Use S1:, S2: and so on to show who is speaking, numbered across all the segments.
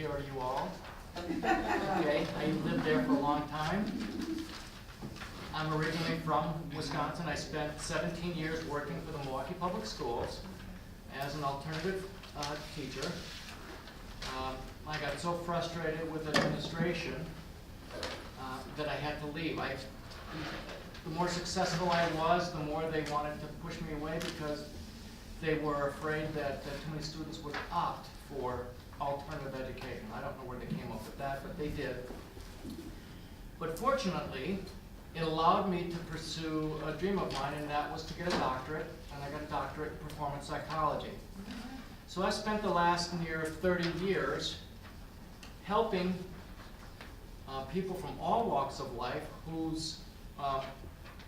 S1: here are you all. Okay, I lived there for a long time. I'm originally from Wisconsin. I spent 17 years working for the Milwaukee Public Schools as an alternative teacher. I got so frustrated with administration that I had to leave. The more successful I was, the more they wanted to push me away because they were afraid that too many students would opt for alternative education. I don't know where they came up with that, but they did. But fortunately, it allowed me to pursue a dream of mine, and that was to get a doctorate, and I got a doctorate in performance psychology. So I spent the last near 30 years helping people from all walks of life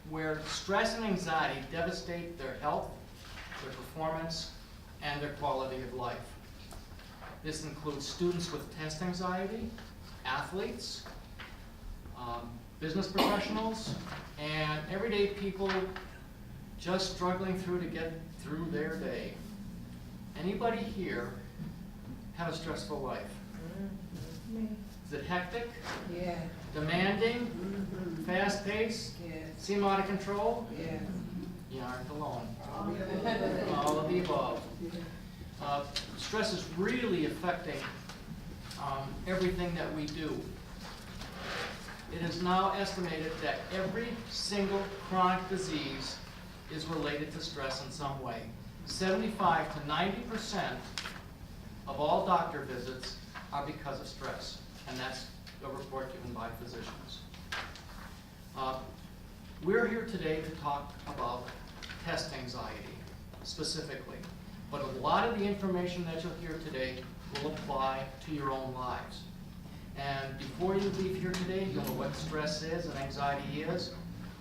S1: where stress and anxiety devastate their health, their performance, and their quality of life. This includes students with test anxiety, athletes, business professionals, and everyday people just struggling to get through their day. Anybody here have a stressful life? Is it hectic?
S2: Yeah.
S1: Demanding? Fast-paced?
S2: Yeah.
S1: Seem out of control?
S2: Yeah.
S1: You aren't alone. All of the above. Stress is really affecting everything that we do. It is now estimated that every single chronic disease is related to stress in some way. 75 to 90% of all doctor visits are because of stress, and that's a report given by physicians. We're here today to talk about test anxiety specifically, but a lot of the information that you'll hear today will apply to your own lives. And before you leave here today, you'll know what stress is and anxiety is,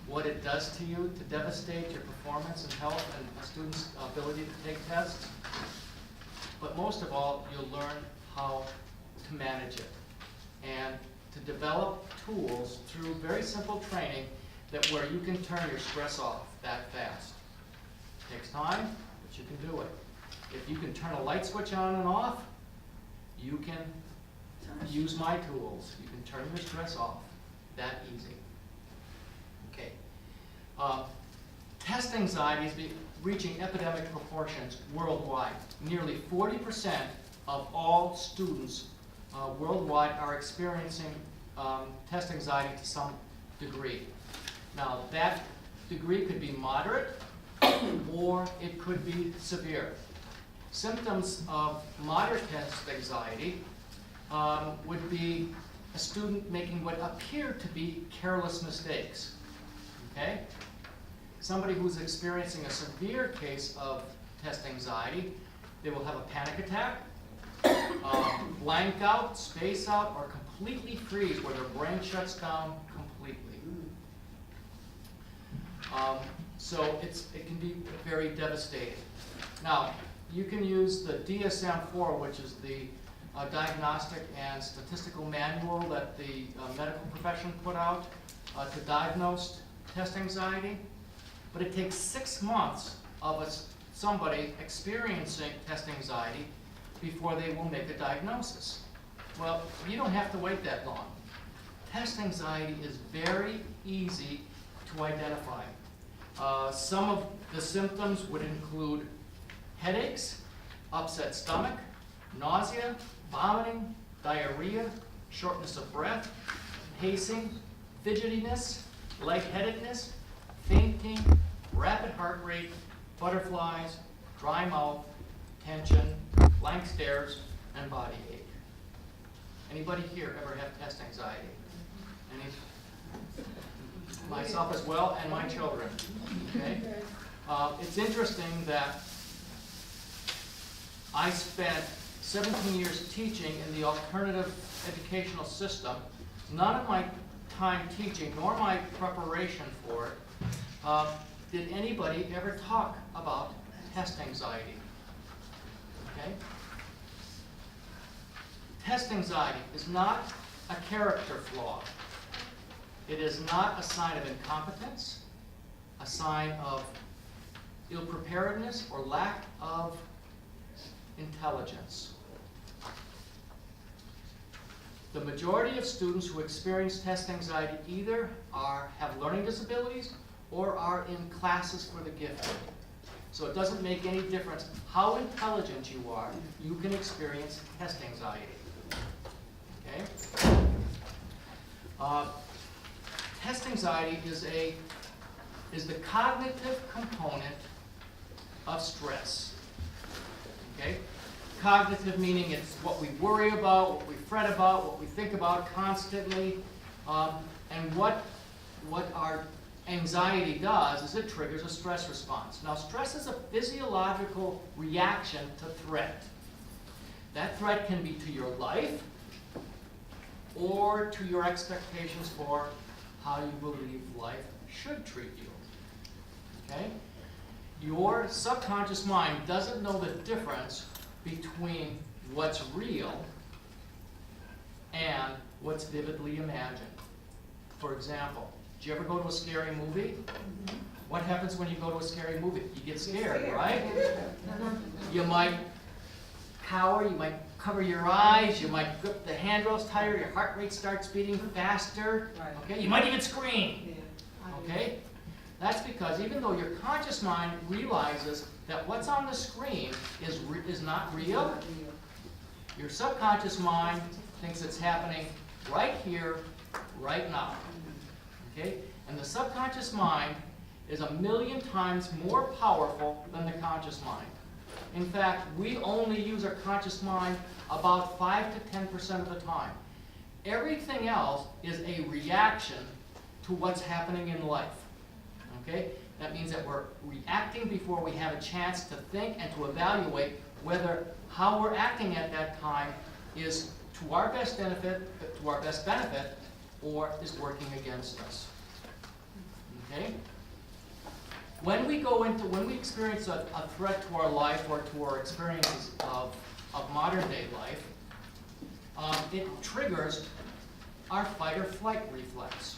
S1: what it does to you to devastate your performance and health and students' ability to take tests. But most of all, you'll learn how to manage it and to develop tools through very simple training where you can turn your stress off that fast. It takes time, but you can do it. If you can turn a light switch on and off, you can use my tools. You can turn your stress off. That easy. Okay. Test anxiety is reaching epidemic proportions worldwide. Nearly 40% of all students worldwide are experiencing test anxiety to some degree. Now, that degree could be moderate or it could be severe. Symptoms of moderate test anxiety would be a student making what appear to be careless mistakes. Okay? Somebody who's experiencing a severe case of test anxiety, they will have a panic attack, blank out, space out, or completely freeze where their brain shuts down completely. So it can be very devastating. Now, you can use the DSM-4, which is the diagnostic and statistical manual that the medical profession put out to diagnose test anxiety. But it takes 6 months of somebody experiencing test anxiety before they will make a diagnosis. Well, you don't have to wait that long. Test anxiety is very easy to identify. Some of the symptoms would include headaches, upset stomach, nausea, vomiting, diarrhea, shortness of breath, pacing, fidgetiness, lightheadedness, fainting, rapid heart rate, butterflies, dry mouth, tension, blank stares, and body ache. Anybody here ever have test anxiety? Any? Myself as well, and my children. Okay? It's interesting that I spent 17 years teaching in the alternative educational system. None of my time teaching, nor my preparation for it, did anybody ever talk about test anxiety. Okay? Test anxiety is not a character flaw. It is not a sign of incompetence, a sign of ill-preparedness or lack of intelligence. the majority of students who experience test anxiety either have learning disabilities or are in classes for the gifted. So it doesn't make any difference how intelligent you are, you can experience test anxiety. Okay? Test anxiety is the cognitive component of stress. Okay? Cognitive meaning it's what we worry about, what we fret about, what we think about constantly, and what our anxiety does is it triggers a stress response. Now, stress is a physiological reaction to threat. That threat can be to your life or to your expectations for how you believe life should treat you. Okay? Your subconscious mind doesn't know the difference between what's real and what's vividly imagined. For example, did you ever go to a scary movie? Mm-hmm. What happens when you go to a scary movie? You get scared, right? You might cower, you might cover your eyes, you might grip the handrails tighter, your heart rate starts beating faster. Okay? You might even scream. Okay? That's because even though your conscious mind realizes that what's on the screen is not real, your subconscious mind thinks it's happening right here, right now. Okay? And the subconscious mind is 1,000,000 times more powerful than the conscious mind. In fact, we only use our conscious mind about 5 to 10% of the time. Everything else is a reaction to what's happening in life. Okay? That means that we're reacting before we have a chance to think and to evaluate whether how we're acting at that time is to our best benefit, or is working against us. Okay? When we experience a threat to our life or to our experiences of modern day life, it triggers our fight or flight reflex.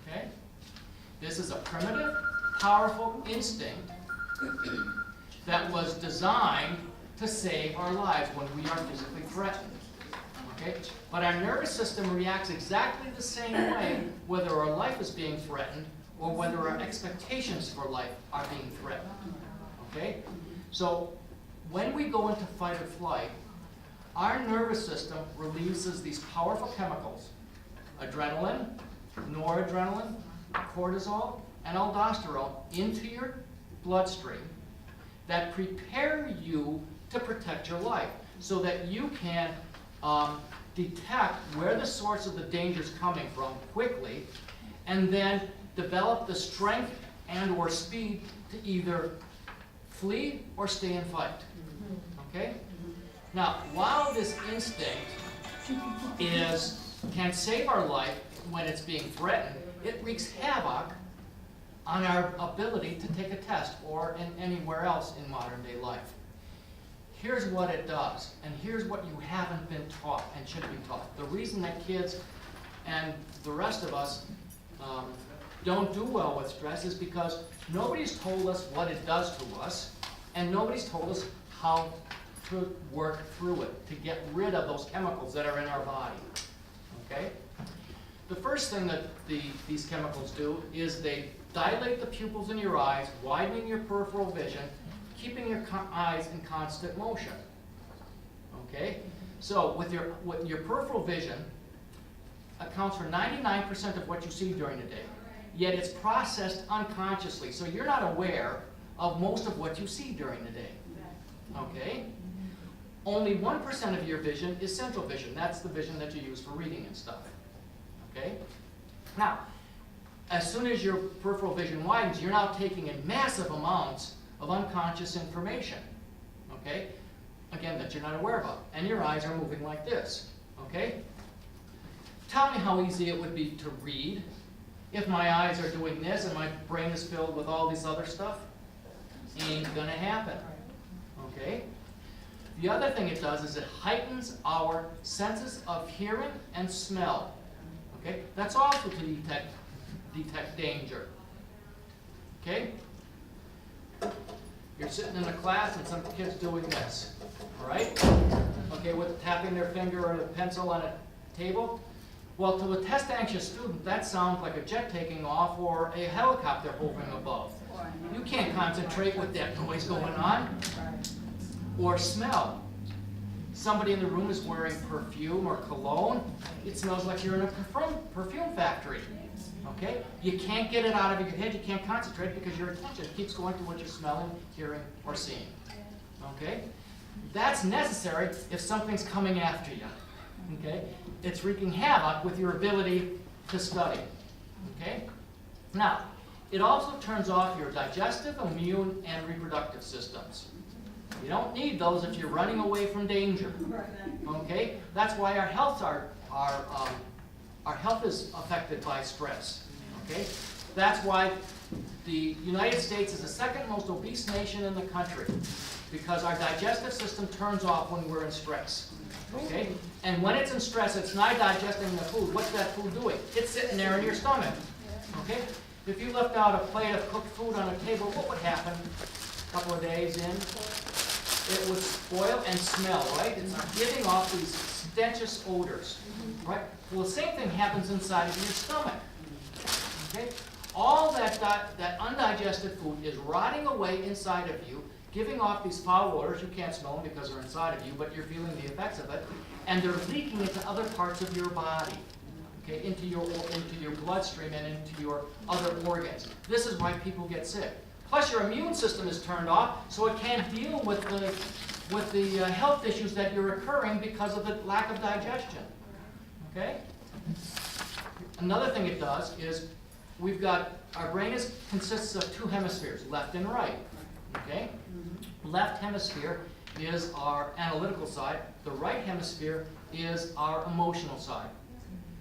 S1: Okay? This is a primitive, powerful instinct that was designed to save our lives when we are physically threatened. Okay? But our nervous system reacts exactly the same way whether our life is being threatened or whether our expectations for life are being threatened. Okay? So when we go into fight or flight, our nervous system releases these powerful chemicals: adrenaline, noradrenaline, cortisol, and aldosterone into your bloodstream that prepare you to protect your life so that you can detect where the source of the danger is coming from quickly and then develop the strength and or speed to either flee or stay and fight. Okay? Now, while this instinct can save our life when it's being threatened, it wreaks havoc on our ability to take a test or anywhere else in modern day life. Here's what it does, and here's what you haven't been taught and should be taught. The reason that kids and the rest of us don't do well with stress is because nobody's told us what it does to us, and nobody's told us how to work through it, to get rid of those chemicals that are in our body. Okay? The first thing that these chemicals do is they dilate the pupils in your eyes, widening your peripheral vision, keeping your eyes in constant motion. Okay? So with your peripheral vision accounts for 99% of what you see during the day. Yet it's processed unconsciously, so you're not aware of most of what you see during the day. Okay? Only 1% of your vision is central vision. That's the vision that you use for reading and stuff. Okay? Now, as soon as your peripheral vision widens, you're now taking in massive amounts of unconscious information. Okay? Again, that you're not aware of. And your eyes are moving like this. Okay? Tell me how easy it would be to read if my eyes are doing this and my brain is filled with all this other stuff. Ain't gonna happen. Okay? The other thing it does is it heightens our senses of hearing and smell. Okay? That's also to detect danger. Okay? You're sitting in a class and some kid's doing this. All right? Okay, with tapping their finger or a pencil on a table. Well, to a test-anxious student, that sounds like a jet taking off or a helicopter hovering above. You can't concentrate with that noise going on. Or smell. Somebody in the room is wearing perfume or cologne. It smells like you're in a perfume factory. Okay? You can't get it out of your head. You can't concentrate because your attention keeps going to what you're smelling, hearing, or seeing. Okay? That's necessary if something's coming after you. Okay? It's wreaking havoc with your ability to study. Okay? Now, it also turns off your digestive, immune, and reproductive systems. You don't need those if you're running away from danger. Okay? That's why our health our health is affected by stress. Okay? That's why the United States is the second most obese nation in the country, because our digestive system turns off when we're in stress. Okay? And when it's in stress, it's not digesting the food. What's that food doing? It's sitting there in your stomach. Okay? If you left out a plate of cooked food on a table, what would happen a couple of days in? It would spoil and smell, right? It's giving off these stenchous odors, right? Well, the same thing happens inside of your stomach. Okay? All that undigested food is rotting away inside of you, giving off these foul odors. You can't smell them because they're inside of you, but you're feeling the effects of it, and they're leaking into other parts of your body, okay, into your bloodstream and into your other organs. This is why people get sick. Plus, your immune system is turned off, so it can't deal with the health issues that are occurring because of the lack of digestion. Okay? Another thing it does is our brain consists of two hemispheres, left and right. Okay? Left hemisphere is our analytical side. The right hemisphere is our emotional side.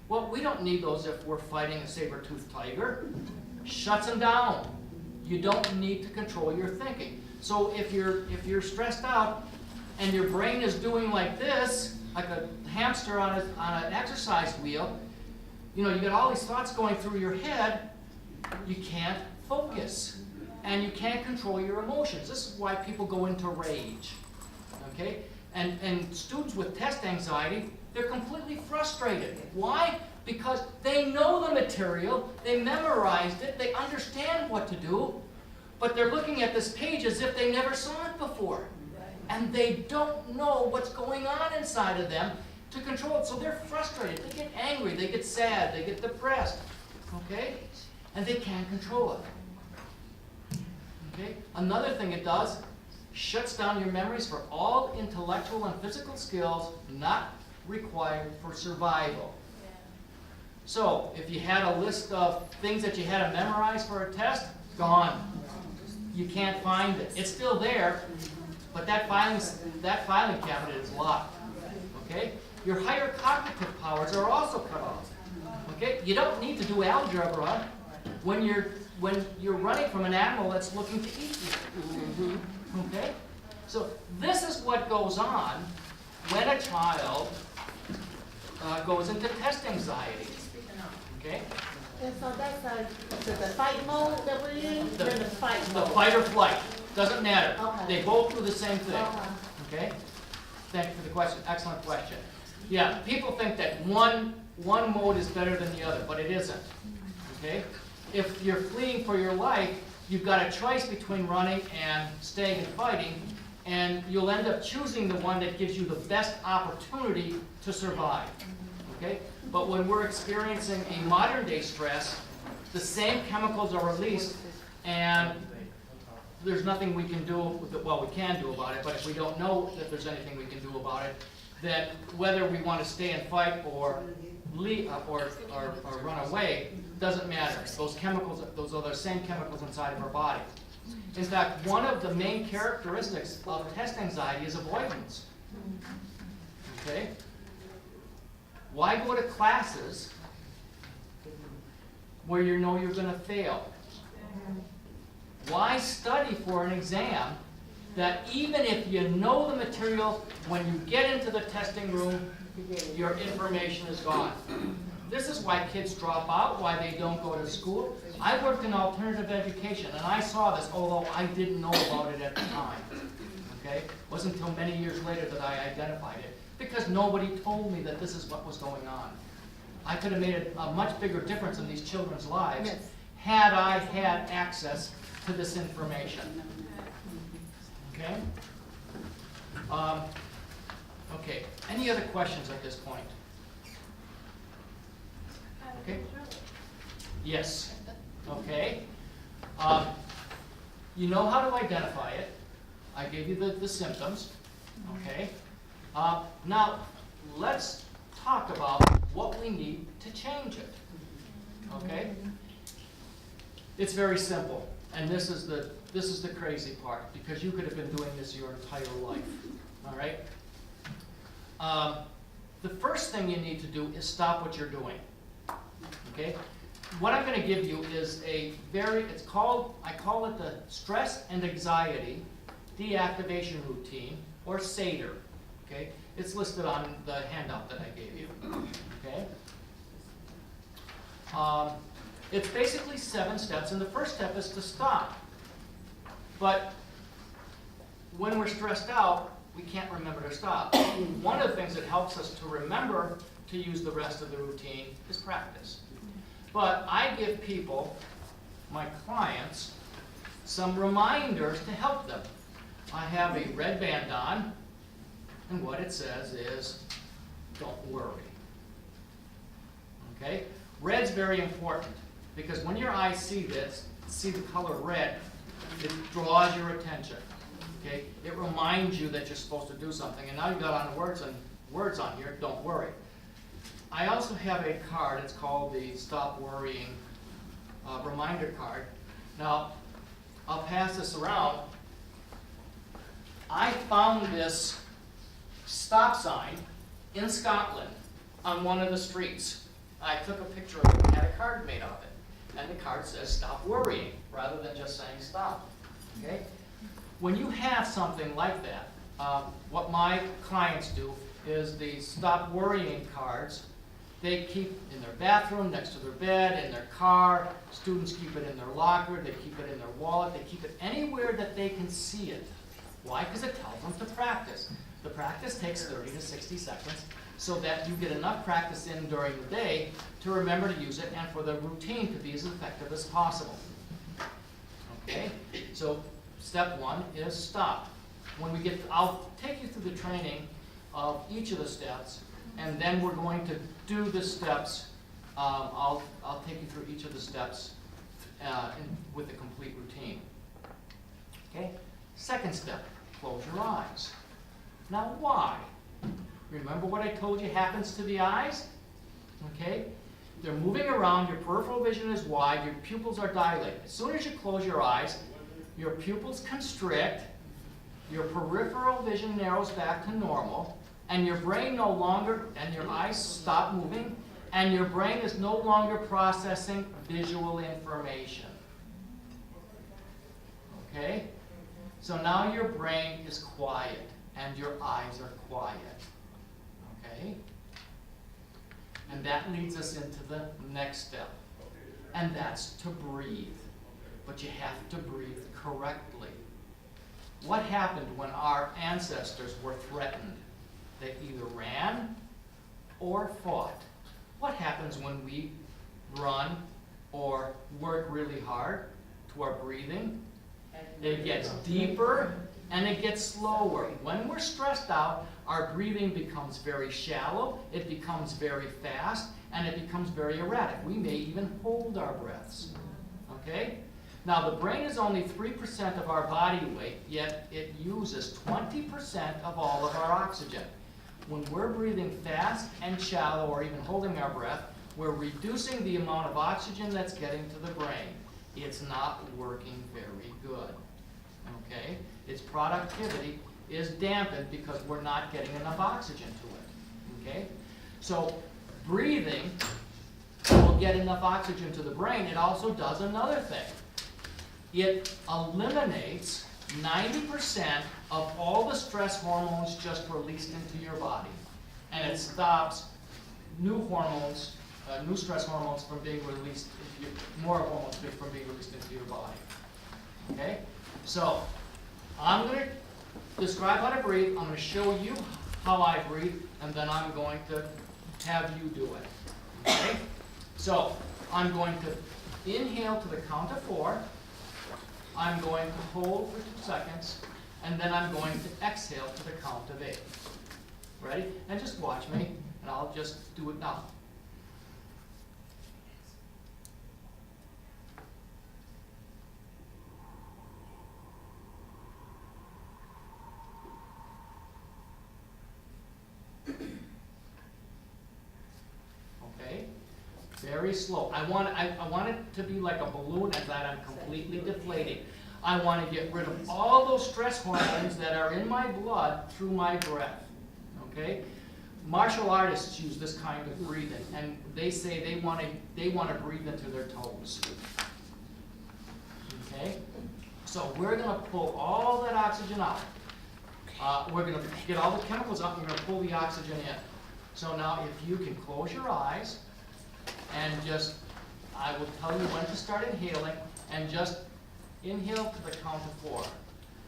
S1: Well, we don't need those if we're fighting a saber-toothed tiger. Shuts them down. You don't need to control your thinking. So if you're stressed out and your brain is doing like this, like a hamster on an exercise wheel, you get all these thoughts going through your head, you can't focus. And you can't control your emotions. This is why people go into rage. Okay? And students with test anxiety, they're completely frustrated. Why? Because they know the material, they memorized it, they understand what to do, but they're looking at this page as if they never saw it before. And they don't know what's going on inside of them to control it. So they're frustrated, they get angry, they get sad, they get depressed. Okay? And they can't control it. Okay? Another thing it does, shuts down your memories for all intellectual and physical skills not required for survival. So, if you had a list of things that you had to memorize for a test, gone. You can't find it. It's still there, but that filing cabinet is locked. Okay? Your higher cognitive powers are also cut off. Okay? You don't need to do algebra when you're running from an animal that's looking to eat you. Okay? So this is what goes on when a child goes into test anxiety. Okay?
S2: And so that's the fight mode that we're in? The fight mode.
S1: The fight or flight. Doesn't matter.
S2: Okay.
S1: They both do the same thing.
S2: Okay.
S1: Okay? Thank you for the question. Excellent question. Yeah, people think that one mode is better than the other, but it isn't. Okay? If you're fleeing for your life, you've got a choice between running and staying and fighting, and you'll end up choosing the one that gives you the best opportunity to survive. Okay? But when we're experiencing a modern day stress, the same chemicals are released, and there's nothing we can do with it. Well, we can do about it, but if we don't know that there's anything we can do about it, then whether we want to stay and fight or run away doesn't matter. Those chemicals, those are the same chemicals inside of our body. In fact, one of the main characteristics of test anxiety is avoidance. Okay? Why go to classes where you know you're going to fail? Why study for an exam that even if you know the material, when you get into the testing room, your information is gone? This is why kids drop out, why they don't go to school. I worked in alternative education, and I saw this, although I didn't know about it at the time. Okay? okay? It wasn't until many years later that I identified it, because nobody told me that this is what was going on. I could have made a much bigger difference in these children's lives
S2: Yes.
S1: had I had access to this information. Okay? Okay, any other questions at this point? Okay? Yes. Okay. You know how to identify it. I gave you the symptoms. Okay. Now, let's talk about what we need to change it. Okay? It's very simple, and this is the crazy part, because you could have been doing this your entire life. All right? The first thing you need to do is stop what you're doing. Okay? What I'm going to give you is I call it the stress and anxiety deactivation routine, or SADR. Okay? It's listed on the handout that I gave you. Okay? It's basically 7 steps, and the first step is to stop. But when we're stressed out, we can't remember to stop. One of the things that helps us to remember to use the rest of the routine is practice. But I give people, my clients, some reminders to help them. I have a red band on, and what it says is, don't worry. Okay? Red's very important, because when your eyes see this, see the color red, it draws your attention. Okay? It reminds you that you're supposed to do something, and now you've got on words on here, don't worry. I also have a card, it's called the Stop Worrying reminder card. Now, I'll pass this around. I found this stop sign in Scotland on one of the streets. I took a picture of it and had a card made of it. And the card says, stop worrying, rather than just saying stop. Okay? When you have something like that, what my clients do is the stop worrying cards, they keep in their bathroom, next to their bed, in their car. Students keep it in their locker, they keep it in their wallet, they keep it anywhere that they can see it. Why? Because it tells them to practice. The practice takes 30 to 60 seconds, so that you get enough practice in during the day to remember to use it and for the routine to be as effective as possible. Okay? So step 1 is stop. When we get, I'll take you through the training of each of the steps, and then we're going to do the steps. I'll take you through each of the steps with a complete routine. Okay? Second step, close your eyes. Now why? Remember what I told you happens to the eyes? Okay? They're moving around, your peripheral vision is wide, your pupils are dilated. As soon as you close your eyes, your pupils constrict, your peripheral vision narrows back to normal, and your brain no longer, and your eyes stop moving, and your brain is no longer processing visual information. Okay? So now your brain is quiet, and your eyes are quiet. Okay? And that leads us into the next step, and that's to breathe. But you have to breathe correctly. What happened when our ancestors were threatened? They either ran or fought. What happens when we run or work really hard to our breathing? It gets deeper and it gets slower. When we're stressed out, our breathing becomes very shallow, it becomes very fast, and it becomes very erratic. We may even hold our breaths. Okay? Now, the brain is only 3% of our body weight, yet it uses 20% of all of our oxygen. When we're breathing fast and shallow, or even holding our breath, we're reducing the amount of oxygen that's getting to the brain. It's not working very good. Okay? Its productivity is dampened because we're not getting enough oxygen to it. Okay? So, breathing will get enough oxygen to the brain. It also does another thing. It eliminates 90% of all the stress hormones just released into your body. And it stops new hormones, new stress hormones from being released, more hormones from being released into your body. Okay? So, I'm going to describe how to breathe, I'm gonna show you how I breathe, and then I'm going to have you do it, okay? So, I'm going to inhale to the count of 4, I'm going to hold for 2 seconds, and then I'm going to exhale to the count of 8. Ready? And just watch me, and I'll just do it now. Okay? Very slow. I want it to be like a balloon and that I'm completely deflating. I want to get rid of all those stress hormones that are in my blood through my breath. Okay? Martial artists use this kind of breathing, and they say they want to breathe into their toes. Okay? So we're going to pull all that oxygen out. We're going to get all the chemicals out, and we're going to pull the oxygen in. So now if you can close your eyes, and just, I will tell you when to start inhaling, and just inhale to the count of 4.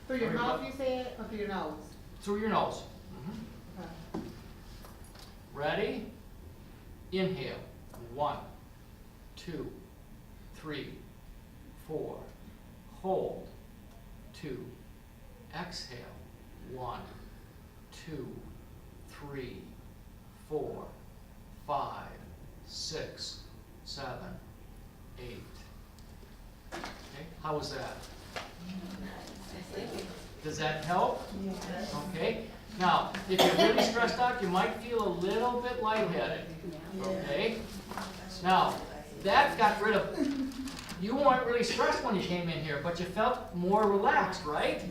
S2: Through your mouth, you said, or through your nose?
S1: Through your nose.
S2: Okay.
S1: Ready? Inhale. 1, 2, 3, 4. Hold. 2. Exhale. 1, 2, 3, 4, 5, 6, 7, 8. Okay, how was that? Does that help?
S2: Yes.
S1: Okay. Now, if you're really stressed out, you might feel a little bit lightheaded. Okay. Now, that got rid of. You weren't really stressed when you came in here, but you felt more relaxed, right?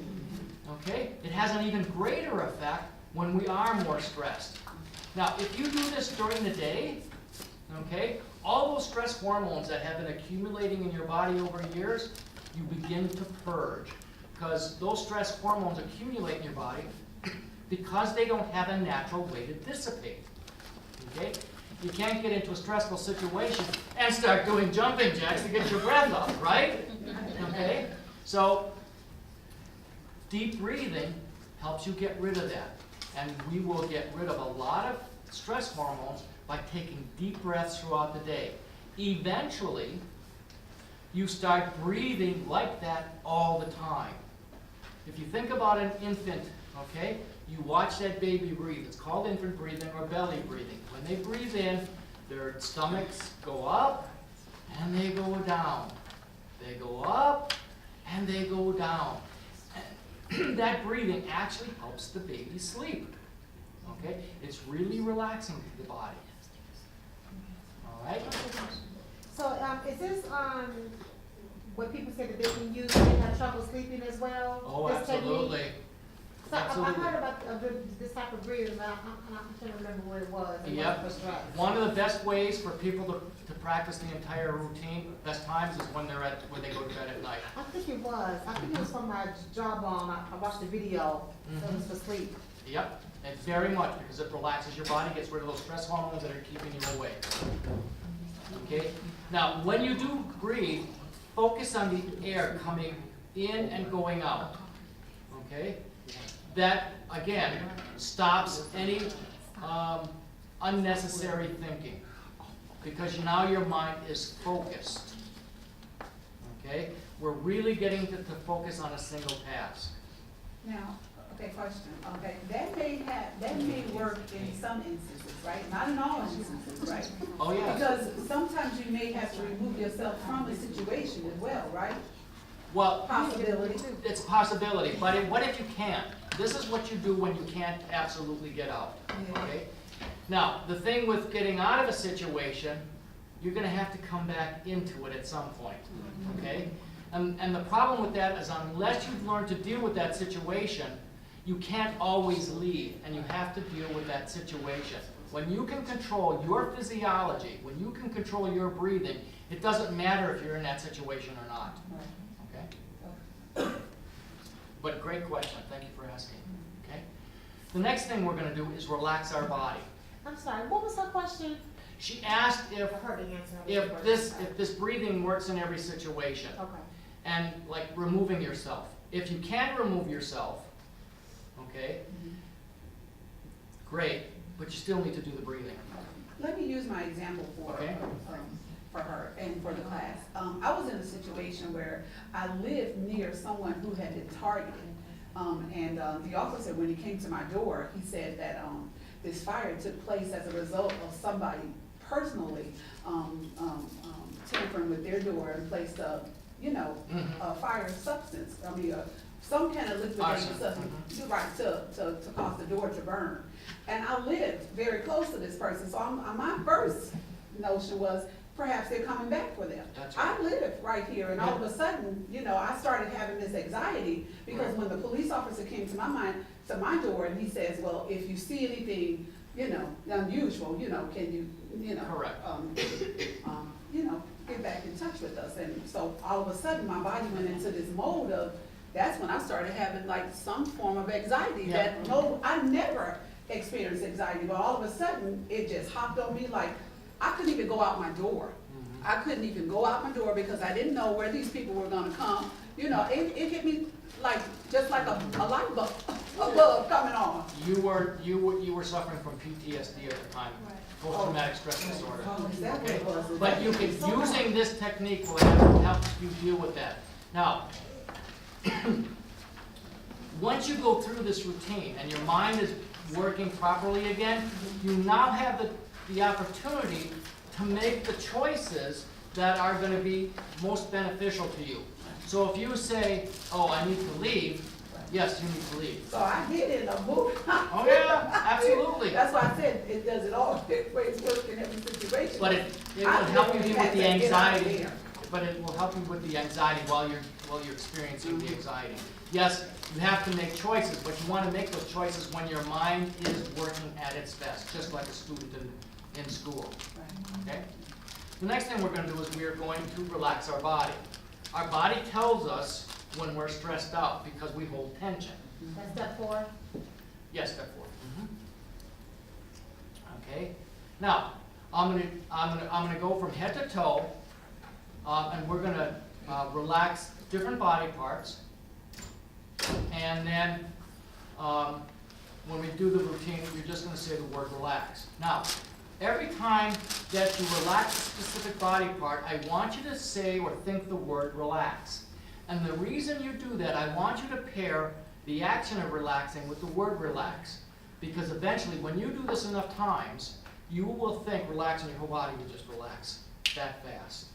S1: Okay. It has an even greater effect when we are more stressed. Now, if you do this during the day, okay, all those stress hormones that have been accumulating in your body over years, you begin to purge. Because those stress hormones accumulate in your body because they don't have a natural way to dissipate. Okay? You can't get into a stressful situation and start doing jumping jacks to get your breath up, right? Okay? So, deep breathing helps you get rid of that. And we will get rid of a lot of stress hormones by taking deep breaths throughout the day. Eventually, you start breathing like that all the time. If you think about an infant, okay, you watch that baby breathe. It's called infant breathing or belly breathing. When they breathe in, their stomachs go up and they go down. They go up and they go down. And that breathing actually helps the baby sleep. Okay? It's really relaxing to the body. All right?
S2: So, is this what people say that they can use when they have trouble sleeping as well?
S1: Oh,
S2: This
S1: absolutely.
S2: technique? So I heard about this type of breathing, but I can't remember what it was. It
S1: Yep.
S2: was for stress.
S1: One of the best ways for people to practice the entire routine, best times, is when they go to bed at night.
S2: I think it was. I think it was from my jawbone. I watched the video. So it was for sleep.
S1: Yep, and very much, because it relaxes your body, gets rid of those stress hormones that are keeping you awake. Okay? Now, when you do breathe, focus on the air coming in and going out. Okay? That, again, stops any unnecessary thinking, because now your mind is focused. Okay? We're really getting to focus on a single task.
S3: Now, okay, question, okay, that may work in some instances, right? Not in all instances, right?
S1: Oh, yeah.
S3: Because sometimes you may have to remove yourself from a situation as well, right?
S1: Well,
S3: Possibility.
S1: it's a possibility, but what if you can't? This is what you do when you can't absolutely get out. Okay? Now, the thing with getting out of a situation, you're going to have to come back into it at some point. Okay? And the problem with that is, unless you've learned to deal with that situation, you can't always leave, and you have to deal with that situation. When you can control your physiology, when you can control your breathing, it doesn't matter if you're in that situation or not. Okay? But great question. Thank you for asking. Okay? The next thing we're going to do is relax our body.
S2: I'm sorry. What was her question?
S1: She asked
S2: I heard the answer.
S1: if this breathing works in every situation.
S2: Okay.
S1: And like removing yourself. If you can't remove yourself, okay? Great, but you still need to do the breathing.
S3: Let me use my example
S1: Okay.
S3: for her and for the class. I was in a situation where I lived near someone who had been targeted. And the officer, when he came to my door, he said that this fire took place as a result of somebody personally tampering with their door and placed a, a fire substance, some kind of liquidating
S1: Arson.
S3: substance, right, to cause the door to burn. And I lived very close to this person, so my first notion was, perhaps they're coming back for them.
S1: That's right.
S3: I lived right here, and all of a sudden, I started having this anxiety, because
S1: Right.
S3: when the police officer came to my door, and he says, well, if you see anything, unusual, can you,
S1: Correct.
S3: get back in touch with us. And so all of a sudden, my body went into this mode of, that's when I started having like some form of anxiety
S1: Yeah.
S3: that, no, I never experienced anxiety, but all of a sudden, it just hopped on me like, I couldn't even go out my door. I couldn't even go out my door because I didn't know where these people were gonna come. It hit me like, just like a light bulb, coming on.
S1: You were suffering from PTSD at the time, post-traumatic stress disorder.
S3: Oh, is that what
S1: Okay?
S3: it was?
S1: But you can, using this technique will help you deal with that. Now, once you go through this routine and your mind is working properly again, you now have the opportunity to make the choices that are going to be most beneficial to you. So if you say, oh, I need to leave, yes, you need to leave.
S3: So I did it in a movie.
S1: Oh yeah, absolutely.
S3: That's why I said it does it all ways work in every situation.
S1: But it will help you deal with the anxiety. But it will help you with the anxiety while you're experiencing the anxiety. Yes, you have to make choices, but you want to make those choices when your mind is working at its best, just like a student in school. Okay? The next thing we're going to do is we are going to relax our body. Our body tells us when we're stressed out because we hold tension.
S2: That's step 4.
S1: Yes, step 4. Okay. Now, I'm gonna go from head to toe, and we're gonna relax different body parts, and then when we do the routine, you're just gonna say the word relax. Now, every time that you relax a specific body part, I want you to say or think the word relax. And the reason you do that, I want you to pair the action of relaxing with the word relax. Because eventually, when you do this enough times, you will think relax and your whole body will just relax that fast.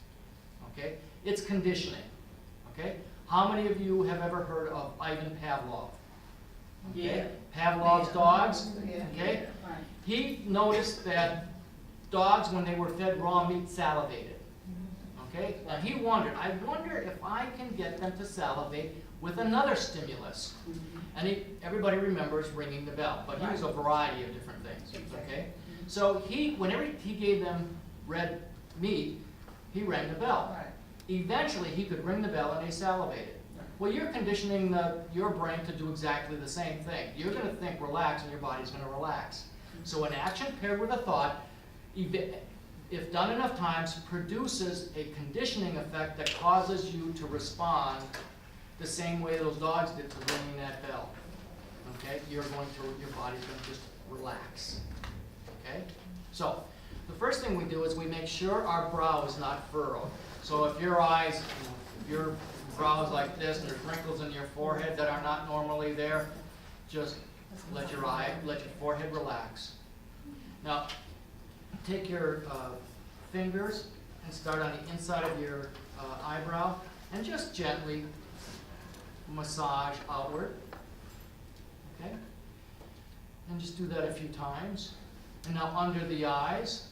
S1: Okay? It's conditioning. Okay? How many of you have ever heard of Ivan Pavlov? Okay?
S3: Yeah.
S1: Pavlov's dogs.
S3: Yeah.
S1: Okay?
S3: Right.
S1: He noticed that dogs, when they were fed raw meat, salivated. Okay? And he wondered, I wonder if I can get them to salivate with another stimulus. And everybody remembers ringing the bell, but he was a variety of different things. Okay? So whenever he gave them red meat, he rang the bell.
S3: Right.
S1: Eventually, he could ring the bell and they salivated. Well, you're conditioning your brain to do exactly the same thing. You're going to think relax and your body's going to relax. So an action paired with a thought, if done enough times, produces a conditioning effect that causes you to respond the same way those dogs did to ringing that bell. Okay? Your body's going to just relax. Okay? So, the first thing we do is we make sure our brow is not furrowed. So if your eyes, if your brow is like this and there's wrinkles in your forehead that are not normally there, just let your forehead relax. Now, take your fingers and start on the inside of your eyebrow and just gently massage outward. Okay? And just do that a few times. And now under the eyes,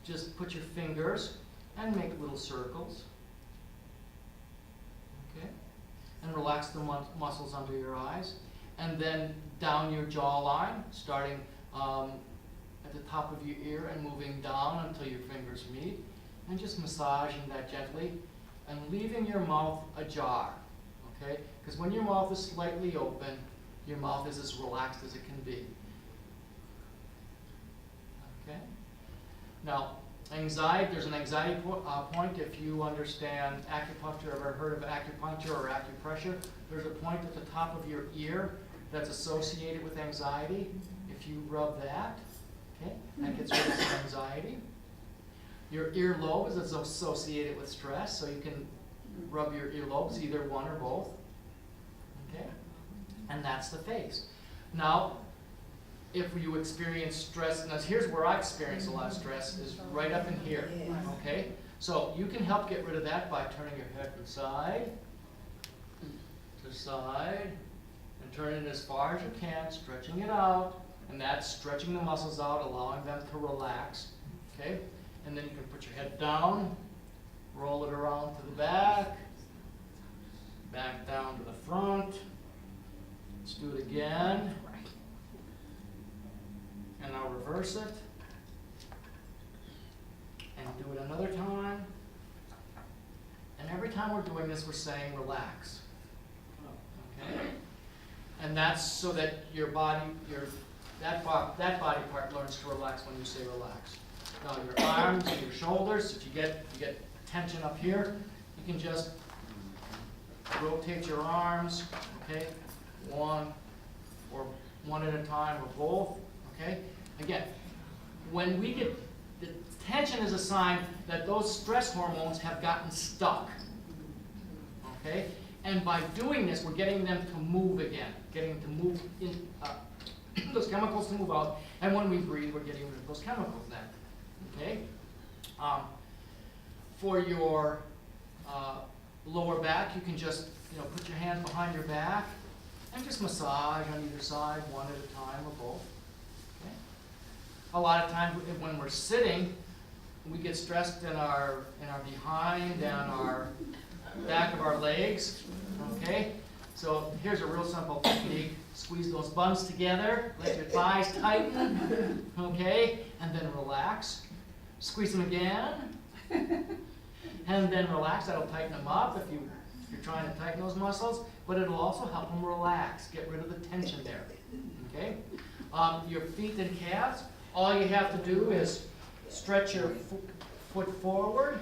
S1: just put your fingers and make little circles. Okay? And relax the muscles under your eyes. And then down your jawline, starting at the top of your ear and moving down until your fingers meet. And just massaging that gently and leaving your mouth ajar. Okay? Because when your mouth is slightly open, your mouth is as relaxed as it can be. Okay? Now, there's an anxiety point if you understand acupuncture, ever heard of acupuncture or acupressure. There's a point at the top of your ear that's associated with anxiety, if you rub that, okay, that gets rid of some anxiety. Your earlobe is associated with stress, so you can rub your earlobes, either one or both. Okay? And that's the face. Now, if you experience stress, now here's where I experience a lot of stress, is right up in here. Okay? So you can help get rid of that by turning your head from side to side, and turning it as far as you can, stretching it out, and that's stretching the muscles out, allowing them to relax. Okay? And then you can put your head down, roll it around to the back, back down to the front. Let's do it again. And now reverse it. And do it another time. And every time we're doing this, we're saying relax. Okay? And that's so that your body, that body part learns to relax when you say relax. Now your arms and your shoulders, if you get tension up here, you can just rotate your arms, okay? One at a time or both, okay? Again, when we get, the tension is a sign that those stress hormones have gotten stuck, okay? And by doing this, we're getting them to move again, getting them to move in, those chemicals to move out, and when we breathe, we're getting rid of those chemicals then. Okay? For your lower back, you can just put your hands behind your back and just massage on either side, one at a time or both. Okay? A lot of times when we're sitting, we get stressed in our behind and our back of our legs. Okay? So here's a real simple technique. Squeeze those buns together, let your thighs tighten, okay? And then relax. Squeeze them again, and then relax. That'll tighten them up if you're trying to tighten those muscles, but it'll also help them relax, get rid of the tension there, okay? Your feet and calves, all you have to do is stretch your foot forward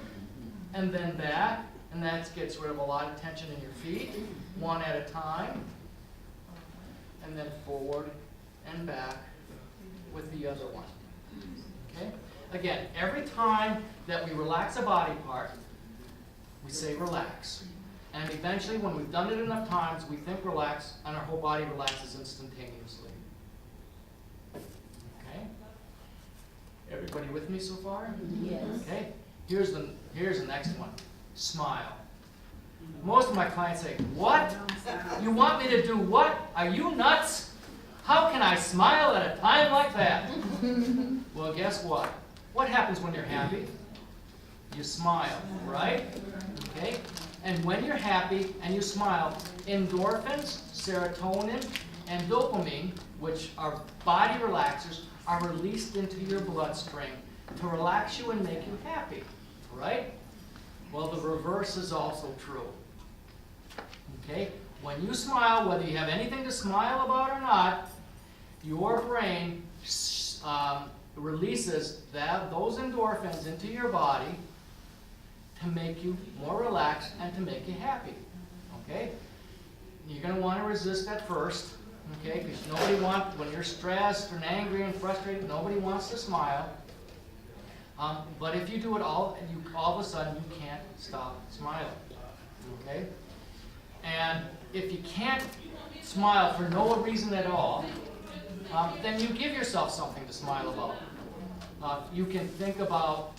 S1: and then back, and that gets rid of a lot of tension in your feet, one at a time, and then forward and back with the other one, okay? Again, every time that we relax a body part, we say relax. And eventually, when we've done it enough times, we think relax, and our whole body relaxes instantaneously. Okay? Everybody with me so far?
S2: Yes.
S1: Okay? Here's the next one. Smile. Most of my clients say, what? You want me to do what? Are you nuts? How can I smile at a time like that? Well, guess what? What happens when you're happy? You smile, right? Okay? And when you're happy and you smile, endorphins, serotonin, and dopamine, which are body relaxers, are released into your bloodstream to relax you and make you happy, right? Well, the reverse is also true. Okay? When you smile, whether you have anything to smile about or not, your brain releases those endorphins into your body to make you more relaxed and to make you happy. Okay? You're going to want to resist at first, okay? Because nobody wants, when you're stressed and angry and frustrated, nobody wants to smile. But if you do it all of a sudden you can't stop smiling. Okay? And if you can't smile for no reason at all, then you give yourself something to smile about. You can think about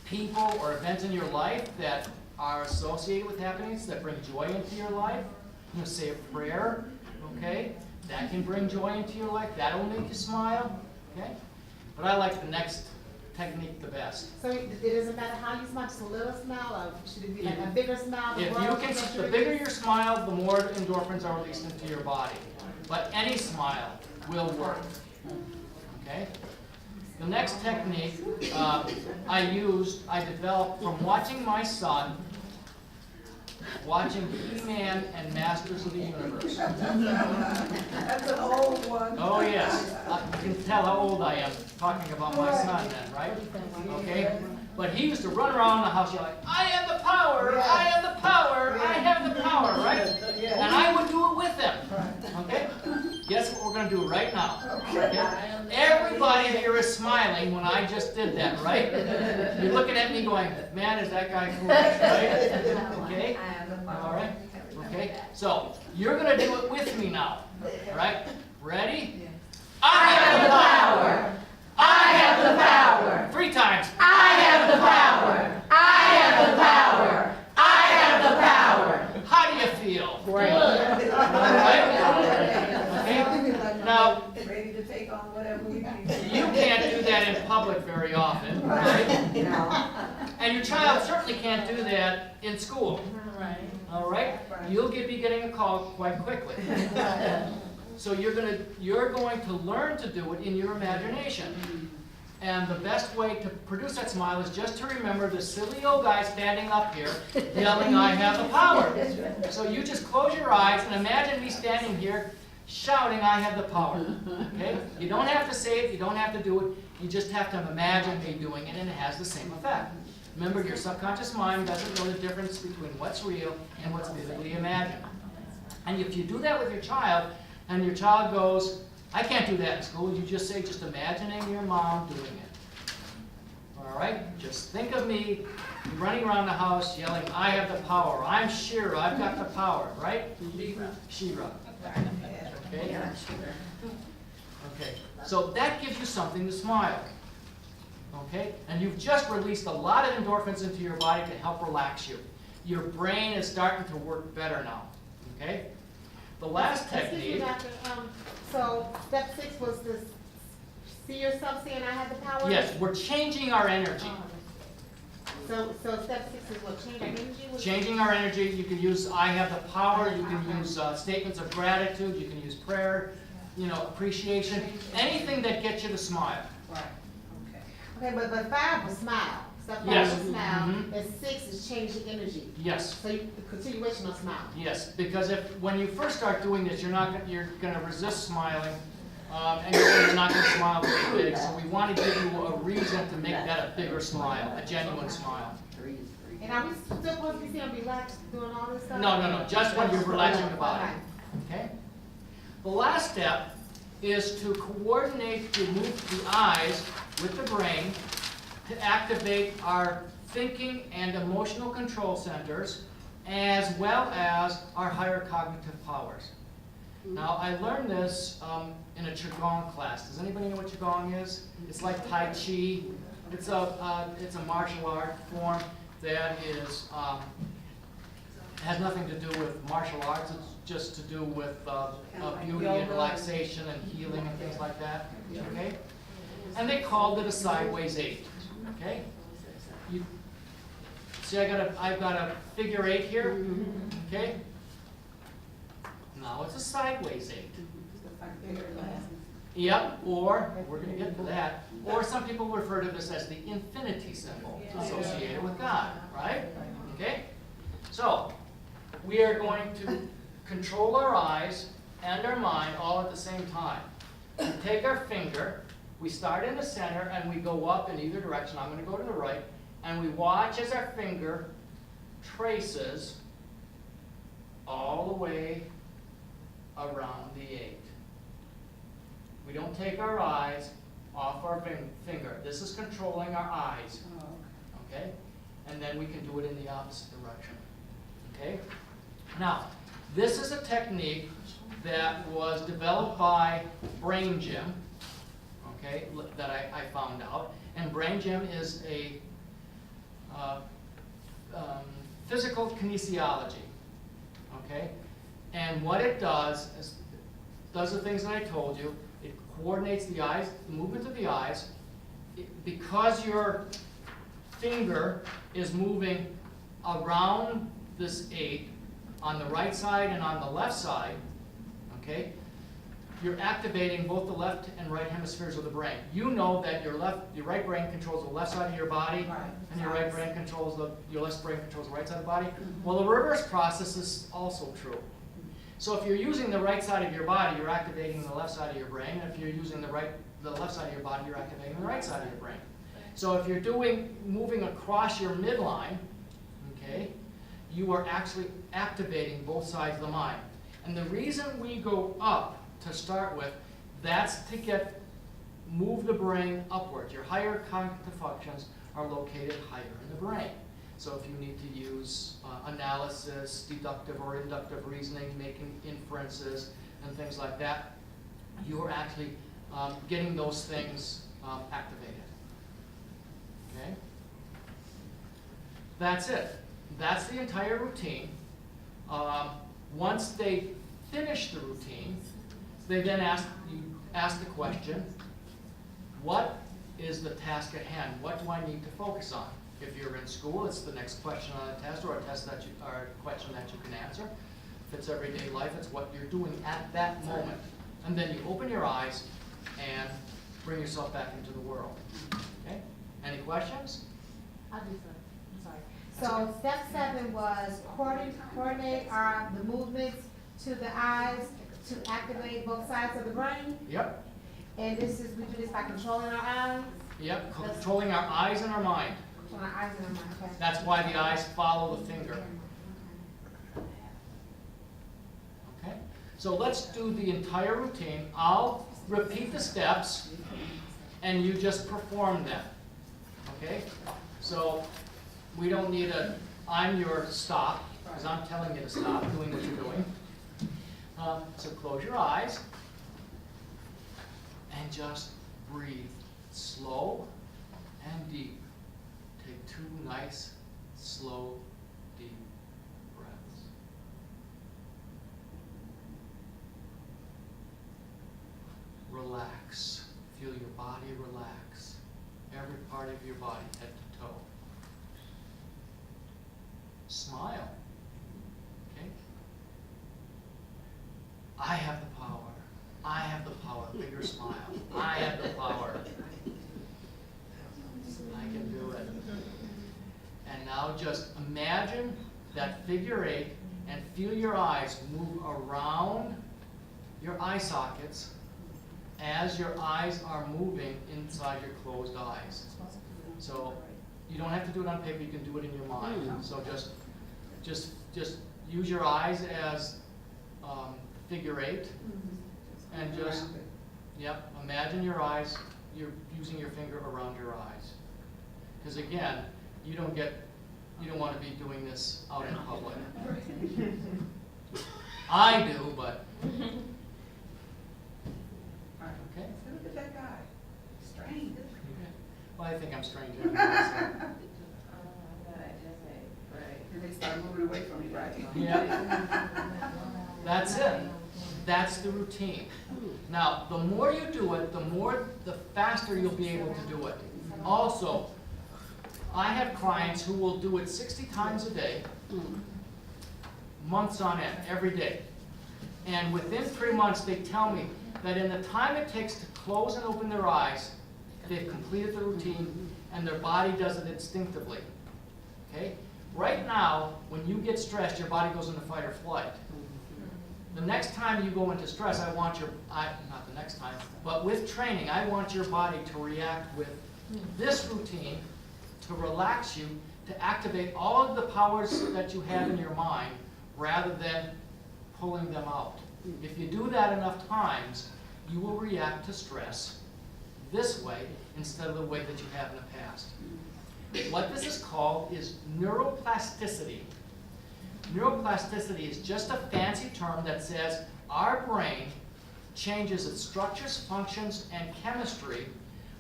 S1: people or events in your life that are associated with happiness, that bring joy into your life. You know, say a prayer, okay? That can bring joy into your life. That will make you smile, okay? But I like the next technique the best.
S2: So it doesn't matter how you smile, just a little smile, or should it be like a bigger smile?
S1: If you can, the bigger your smile, the more endorphins are released into your body. But any smile will work, okay? The next technique I developed from watching my son watching He-Man and Masters of the Universe.
S3: That's an old one.
S1: Oh yes, you can tell how old I am talking about my son then, right? Okay? But he used to run around the house yelling, I am the power, I am the power, I have the power, right? And I would do it with them. Okay? Guess what we're going to do right now? Okay? Everybody here is smiling when I just did that, right? You're looking at me going, man, is that guy foolish, right? Okay? All right? Okay? So, you're going to do it with me now. All right? Ready? I have the power. I have the power. 3 times.
S4: I have the power. I have the power. I have the power.
S1: How do you feel?
S4: Great.
S1: Right? Okay? Now,
S3: Ready to take on whatever we need.
S1: you can't do that in public very often, right? And your child certainly can't do that in school.
S4: Right.
S1: All right? You'll be getting a call quite quickly. So you're going to learn to do it in your imagination. And the best way to produce that smile is just to remember the silly old guy standing up here yelling, I have the power. So you just close your eyes and imagine me standing here shouting, I have the power. Okay? You don't have to say it, you don't have to do it, you just have to imagine me doing it and it has the same effect. Remember, your subconscious mind doesn't know the difference between what's real and what's vividly imagined. And if you do that with your child, and your child goes, I can't do that in school, you just say, just imagining your mom doing it. All right? Just think of me running around the house yelling, I have the power. I'm Shira, I've got the power, right? Shira. Okay? Okay. So that gives you something to smile. Okay? And you've just released a lot of endorphins into your body to help relax you. Your brain is starting to work better now. Okay? The last
S2: Excuse me,
S1: technique.
S2: Doctor, so step 6 was to see yourself saying I have the power?
S1: Yes, we're changing our energy.
S2: So step 6 is what, change energy?
S1: Changing our energy. You can use I have the power. You can use statements of gratitude. You can use prayer, appreciation. Anything that gets you to smile.
S3: Right, okay.
S2: Okay, but 5 was smile. Step 5
S1: Yes.
S2: was smile,
S1: Mhm.
S2: and 6 is change the energy.
S1: Yes.
S2: So the continuation of smile.
S1: Yes, because when you first start doing this, you're going to resist smiling, and you're not going to smile very big. So we want to give you a reason to make that a bigger smile, a genuine smile.
S2: And are we still supposed to be seeing relaxed doing all this stuff?
S1: No, just when you're relaxing the body.
S2: Okay.
S1: Okay? The last step is to coordinate the eyes with the brain to activate our thinking and emotional control centers, as well as our higher cognitive powers. Now, I learned this in a Qigong class. Does anybody know what Qigong is? It's like Tai Chi. It's a martial art form that has nothing to do with martial arts. It's just to do with beauty and relaxation and healing and things like that. Okay? And they called it a sideways 8. Okay? See, I've got a figure 8 here. Okay? Now it's a sideways 8. Yep, or, we're going to get to that, or some people refer to this as the infinity symbol associated with God, right? Okay? So, we are going to control our eyes and our mind all at the same time. We take our finger, we start in the center, and we go up in either direction. I'm going to go to the right, and we watch as our finger traces all the way around the 8. We don't take our eyes off our finger. This is controlling our eyes. Okay? And then we can do it in the opposite direction. Okay? Now, this is a technique that was developed by Brain Gym, okay, that I found out. And Brain Gym is a physical kinesiology. Okay? And what it does is does the things that I told you. It coordinates the eyes, the movement of the eyes. Because your finger is moving around this 8 on the right side and on the left side, okay, you're activating both the left and right hemispheres of the brain. You know that your right brain controls the left side of your body, and your right brain controls your left brain controls the right side of the body. Well, the reverse process is also true. So if you're using the right side of your body, you're activating the left side of your brain. And if you're using the left side of your body, you're activating the right side of your brain. So if you're moving across your midline, okay, you are actually activating both sides of the mind. And the reason we go up to start with, that's to move the brain upward. Your higher cognitive functions are located higher in the brain. So if you need to use analysis, deductive or inductive reasoning, making inferences and things like that, you are actually getting those things activated. Okay? That's it. That's the entire routine. Once they finish the routine, they then ask the question, what is the task at hand? What do I need to focus on? If you're in school, it's the next question on a test, or a question that you can answer. If it's everyday life, it's what you're doing at that moment. And then you open your eyes and bring yourself back into the world. Okay? Any questions?
S2: I'll do some. I'm sorry. So step 7 was coordinate the movements to the eyes to activate both sides of the brain.
S1: Yep.
S2: And we do this by controlling our eyes.
S1: Yep. Controlling our eyes and our mind.
S2: Controlling our eyes and our mind. Okay.
S1: That's why the eyes follow the finger. Okay? So let's do the entire routine. I'll repeat the steps, and you just perform them. Okay? So we don't need I'm your stop, because I'm telling you to stop doing what you're doing. So close your eyes, and just breathe slow and deep. Take 2 nice, slow, deep breaths. Relax. Feel your body relax. Every part of your body, head to toe. Smile. Okay? I have the power. I have the power. Bigger smile. I have the power. I can do it. And now just imagine that figure 8 and feel your eyes move around your eye sockets as your eyes are moving inside your closed eyes. So you don't have to do it on paper, you can do it in your mind. So just use your eyes as figure 8 and just, yep, imagine your eyes, you're using your finger around your eyes. Because again, you don't want to be doing this out in public. I do, but. Okay.
S3: Look at that guy. Strange.
S1: Well, I think I'm strange.
S3: And they start moving away from me, right?
S1: Yeah. That's it. That's the routine. Now, the more you do it, the faster you'll be able to do it. Also, I have clients who will do it 60 times a day, months on end, every day. And within 3 months, they tell me that in the time it takes to close and open their eyes, they've completed the routine, and their body does it instinctively. Okay? Right now, when you get stressed, your body goes into fight or flight. The next time you go into stress, not the next time, but with training, I want your body to react with this routine to relax you, to activate all of the powers that you have in your mind rather than pulling them out. If you do that enough times, you will react to stress this way instead of the way that you have in the past. What this is called is neuroplasticity. Neuroplasticity is just a fancy term that says our brain changes its structures, functions, and chemistry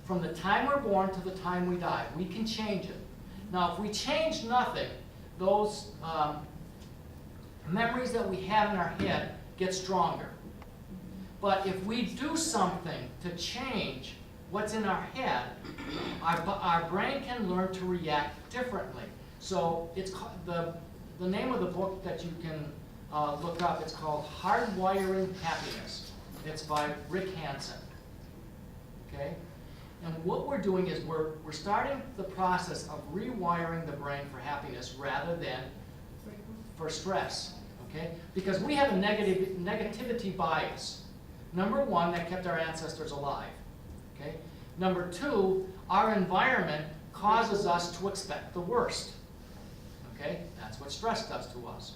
S1: from the time we're born to the time we die. We can change it. Now, if we change nothing, those memories that we have in our head get stronger. But if we do something to change what's in our head, our brain can learn to react differently. So it's the name of the book that you can look up, it's called Hardwiring Happiness. It's by Rick Hansen. Okay? And what we're doing is we're starting the process of rewiring the brain for happiness rather than for stress. Okay? Because we have a negativity bias. Number one, that kept our ancestors alive. Okay? Number two, our environment causes us to expect the worst. okay? That's what stress does to us.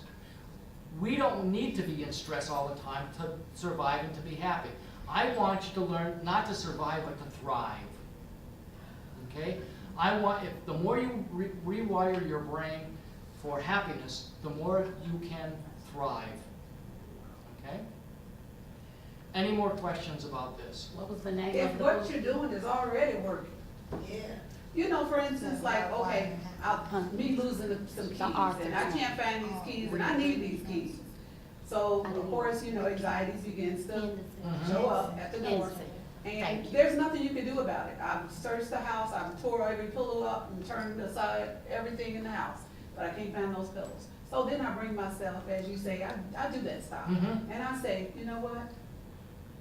S1: We don't need to be in stress all the time to survive and to be happy. I want you to learn not to survive, but to thrive, okay? The more you rewire your brain for happiness, the more you can thrive, okay? Any more questions about this?
S4: What was the name
S3: If
S4: of the
S3: what
S4: book?
S3: you're doing is already working.
S2: Yeah.
S3: You know, for instance, like, okay, me losing some keys, and I can't find these keys, and I need these keys. So, of course, you know, anxieties begins to show up at the door. And
S4: Thank you.
S3: there's nothing you can do about it. I've searched the house, I've tore every pillow up and turned aside everything in the house, but I can't find those pillows. So then I bring myself, as you say, I do that style.
S1: Mhm.
S3: And I say, you know what?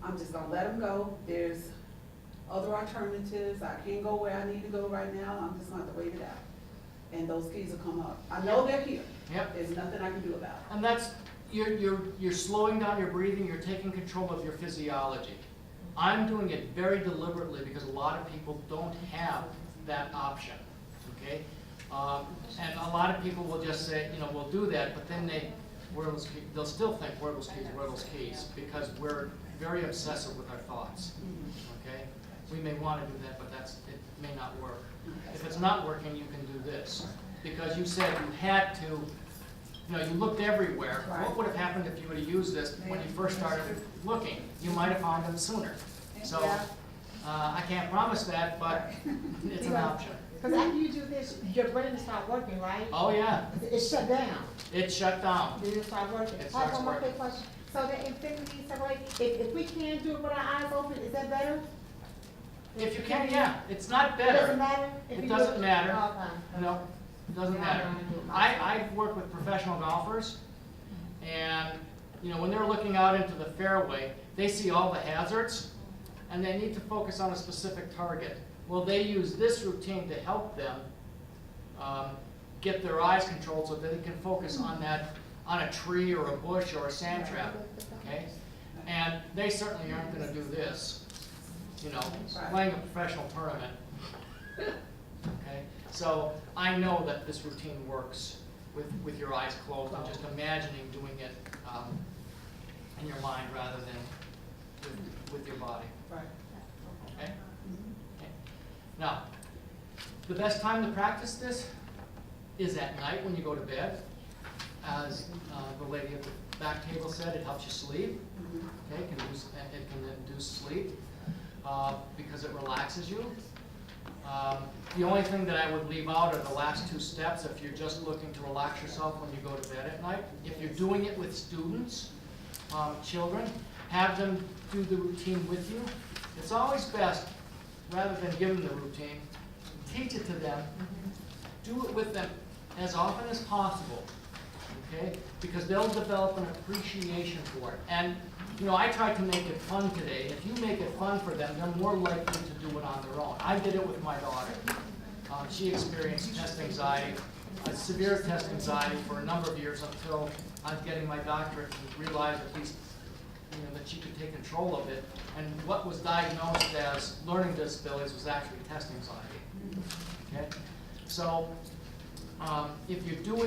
S3: I'm just gonna let them go. There's other alternatives. I can't go where I need to go right now. I'm just gonna have to wait it out. And those keys will come up. I know they're here.
S1: Yep.
S3: There's nothing I can do about it.
S1: And that's, you're slowing down your breathing, you're taking control of your physiology. I'm doing it very deliberately because a lot of people don't have that option, okay? And a lot of people will just say, you know, we'll do that, but then they'll still think, where are those keys? Because we're very obsessive with our thoughts, okay? We may want to do that, but it may not work. If it's not working, you can do this. Because you said you had to, you know, you looked everywhere. What would have happened if you would have used this when you first started looking? You might have found them sooner. So, I can't promise that, but it's an option.
S2: Because after you do this, your brain will start working, right?
S1: Oh, yeah,
S2: It's shut down.
S1: it's shut down.
S2: Then it start working.
S1: It
S2: I have
S1: starts
S2: one more
S1: working.
S2: quick question. So the infinity separation, if we can't do it with our eyes open, is that better?
S1: If you can, yeah, it's not
S2: It doesn't
S1: better.
S2: matter? If
S1: It
S2: you
S1: doesn't
S2: do
S1: matter.
S2: Okay.
S1: No, it doesn't matter. I've worked with professional golfers, and, you know, when they're looking out into the fairway, they see all the hazards, and they need to focus on a specific target. Well, they use this routine to help them get their eyes controlled so that they can focus on a tree or a bush or a sand trap, okay? And they certainly aren't gonna do this, you know, playing a professional tournament, okay? So I know that this routine works with your eyes closed and just imagining doing it in your mind rather than with your body,
S3: Right.
S1: okay? Okay. Now, the best time to practice this is at night when you go to bed. As the lady at the back table said, it helps you sleep. Okay, it can induce sleep because it relaxes you. The only thing that I would leave out are the last two steps if you're just looking to relax yourself when you go to bed at night. If you're doing it with students, children, have them do the routine with you. It's always best, rather than give them the routine, teach it to them, do it with them as often as possible, okay? Because they'll develop an appreciation for it. And, you know, I tried to make it fun today. If you make it fun for them, they're more likely to do it on their own. I did it with my daughter. She experienced test anxiety, severe test anxiety for a number of years until I was getting my doctorate and realized at least, you know, that she could take control of it. And what was diagnosed as learning disabilities was actually test anxiety. Okay? So if you do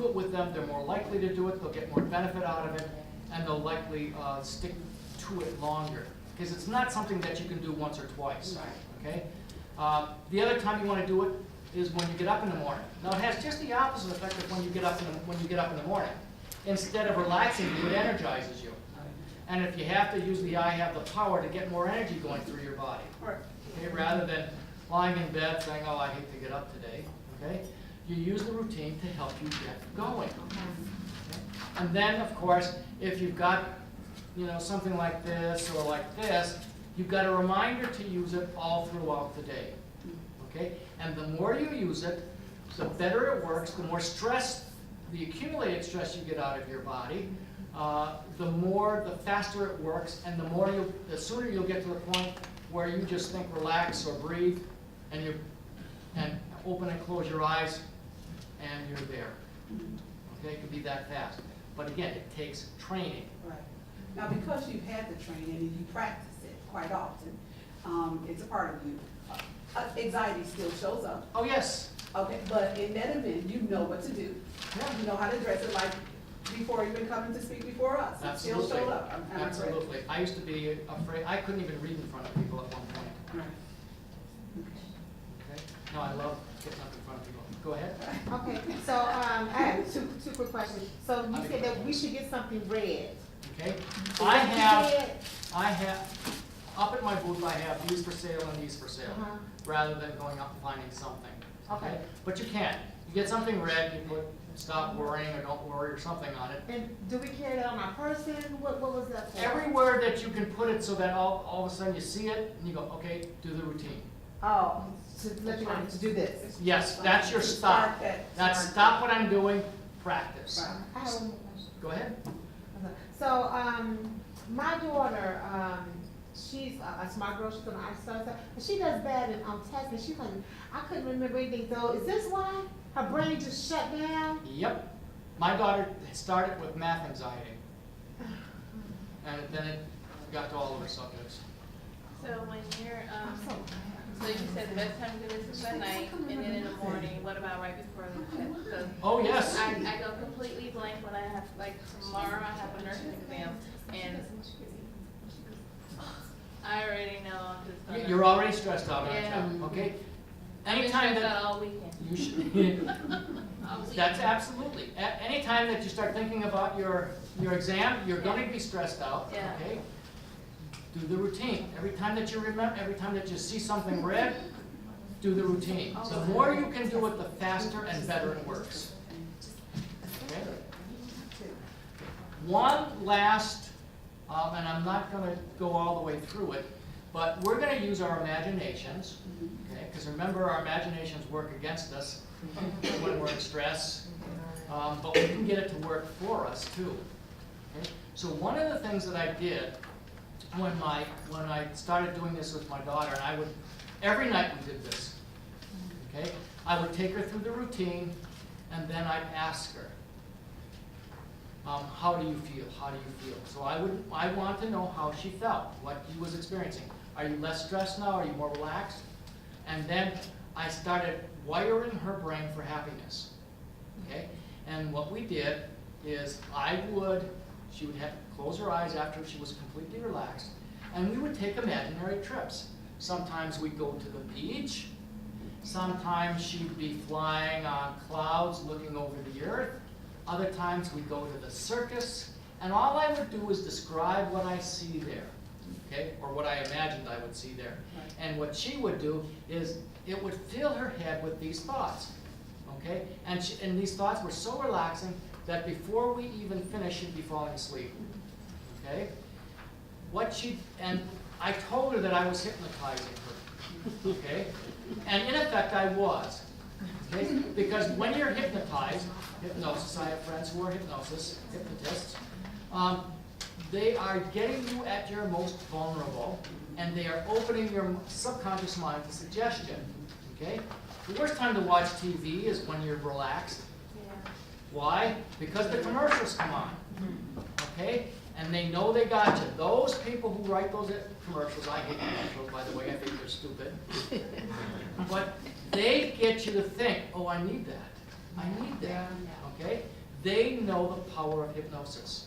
S1: it with them, they're more likely to do it, they'll get more benefit out of it, and they'll likely stick to it longer. Because it's not something that you can do once or twice. Okay? The other time you want to do it is when you get up in the morning. Now it has just the opposite effect of when you get up in the morning. Instead of relaxing you, it energizes you. And if you have to, usually I have the power to get more energy going through your body. Okay, rather than lying in bed saying, oh, I hate to get up today. Okay? You use the routine to help you get going. Okay? And then, of course, if you've got, you know, something like this or like this, you've got a reminder to use it all throughout the day. Okay? And the more you use it, the better it works, the more stress, the accumulated stress you get out of your body, the faster it works, and the sooner you'll get to the point where you just think relax or breathe, and open and close your eyes, and you're there. Okay, it can be that fast. But again, it takes training.
S3: Right. Now, because you've had the training and you practice it quite often, it's a part of you. Anxiety still shows up.
S1: Oh yes,
S3: Okay, but in that event, you know what to do.
S1: Yeah.
S3: You know how to dress it like before even coming to speak before us. It still
S1: Absolutely.
S3: showed up. I'm correct?
S1: Absolutely. I used to be afraid, I couldn't even read in front of people at one point.
S3: Right.
S1: Okay? No, I love getting up in front of people. Go ahead.
S2: Okay, so, I have two quick questions. So you said that we should get something red.
S1: Okay?
S2: Is
S1: I
S2: that
S1: have, up at my booth, I have these for sale and these for sale,
S2: Uh-huh.
S1: rather than going out and finding something.
S2: Okay.
S1: But you can. You get something red, you put stop worrying or don't worry or something on it.
S2: And do we carry that on our person? What was that for?
S1: Everywhere that you can put it so that all of a sudden you see it and you go, okay, do the routine.
S2: Oh, to let you know to do this.
S1: Yes, that's your stop. That's stop what I'm doing, practice.
S2: I have one more question.
S1: Go ahead.
S2: So, my daughter, she's a smart girl, she's an art stuff, and she does bad in tests, and she's like, I couldn't remember anything, so is this why her brain just shut down?
S1: Yep. My daughter started with math anxiety. And then it got to all of her subjects.
S5: So when you're,
S2: I'm so
S5: so you said the best time to do this is at night, and then in the morning, what about right before the test? So
S1: Oh, yes.
S5: I go completely blank when I have, like tomorrow I have a nursing exam, and I already know I'm just gonna.
S1: You're already stressed out, aren't
S5: Yeah.
S1: you? Okay?
S5: I've been
S1: Anytime
S5: stressed
S1: that
S5: out all weekend.
S1: you should, that's absolutely. Anytime that you start thinking about your exam, you're going to be stressed out,
S5: Yeah.
S1: okay? Do the routine. Every time that you remember, every time that you see something red, do the routine. The more you can do it, the faster and better it works. Okay? One last, and I'm not going to go all the way through it, but we're going to use our imaginations, okay? Because remember, our imaginations work against us when we're in stress, but we can get it to work for us too. Okay? So one of the things that I did when I started doing this with my daughter, and every night we did this, okay? I would take her through the routine, and then I'd ask her, how do you feel? How do you feel? So I want to know how she felt, what she was experiencing. Are you less stressed now? Are you more relaxed? And then I started wiring her brain for happiness, okay? And what we did is she would have to close her eyes after she was completely relaxed, and we would take imaginary trips. Sometimes we'd go to the beach. Sometimes she'd be flying on clouds looking over the earth. Other times we'd go to the circus, and all I would do is describe what I see there, okay? Or what I imagined I would see there. And what she would do is it would fill her head with these thoughts, okay? And these thoughts were so relaxing that before we even finished, she'd be falling asleep, okay? And I told her that I was hypnotizing her, okay? And in effect, I was, okay? Because when you're hypnotized, hypnosis, I have friends who are hypnotists, they are getting you at your most vulnerable, and they are opening your subconscious mind to suggestion, okay? The worst time to watch TV is when you're relaxed.
S5: Yeah.
S1: Why? Because the commercials come on, okay? And they know they got you. Those people who write those commercials, I hate commercials, by the way, I think they're stupid. But they get you to think, oh, I need that. I need that, okay? They know the power of hypnosis,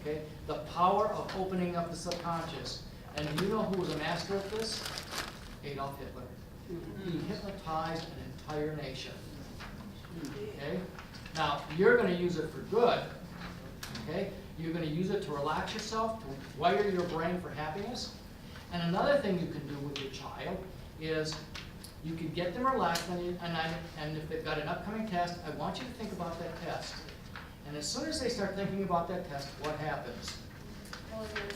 S1: okay? The power of opening up the subconscious. And you know who was a master at this? Adolf Hitler. He hypnotized an entire nation, okay? Now, you're going to use it for good, okay? You're going to use it to relax yourself, to wire your brain for happiness. And another thing you can do with your child is you can get them relaxed, and if they've got an upcoming test, I want you to think about that test. And as soon as they start thinking about that test, what happens?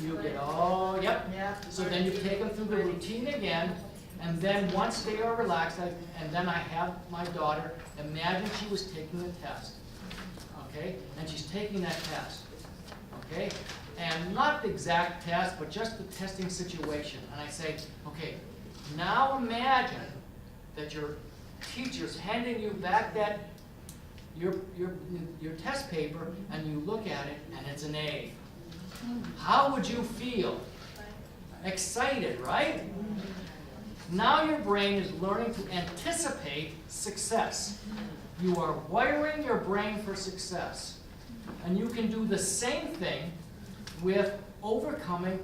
S1: You get, oh, yep.
S2: Yeah.
S1: So then you take them through the routine again, and then once they are relaxed, and then I have my daughter imagine she was taking the test, okay? And she's taking that test, okay? And not the exact test, but just the testing situation. And I say, okay, now imagine that your teacher's handing you back your test paper, and you look at it, and it's an A. How would you feel? Excited, right? Now your brain is learning to anticipate success. You are wiring your brain for success. And you can do the same thing with overcoming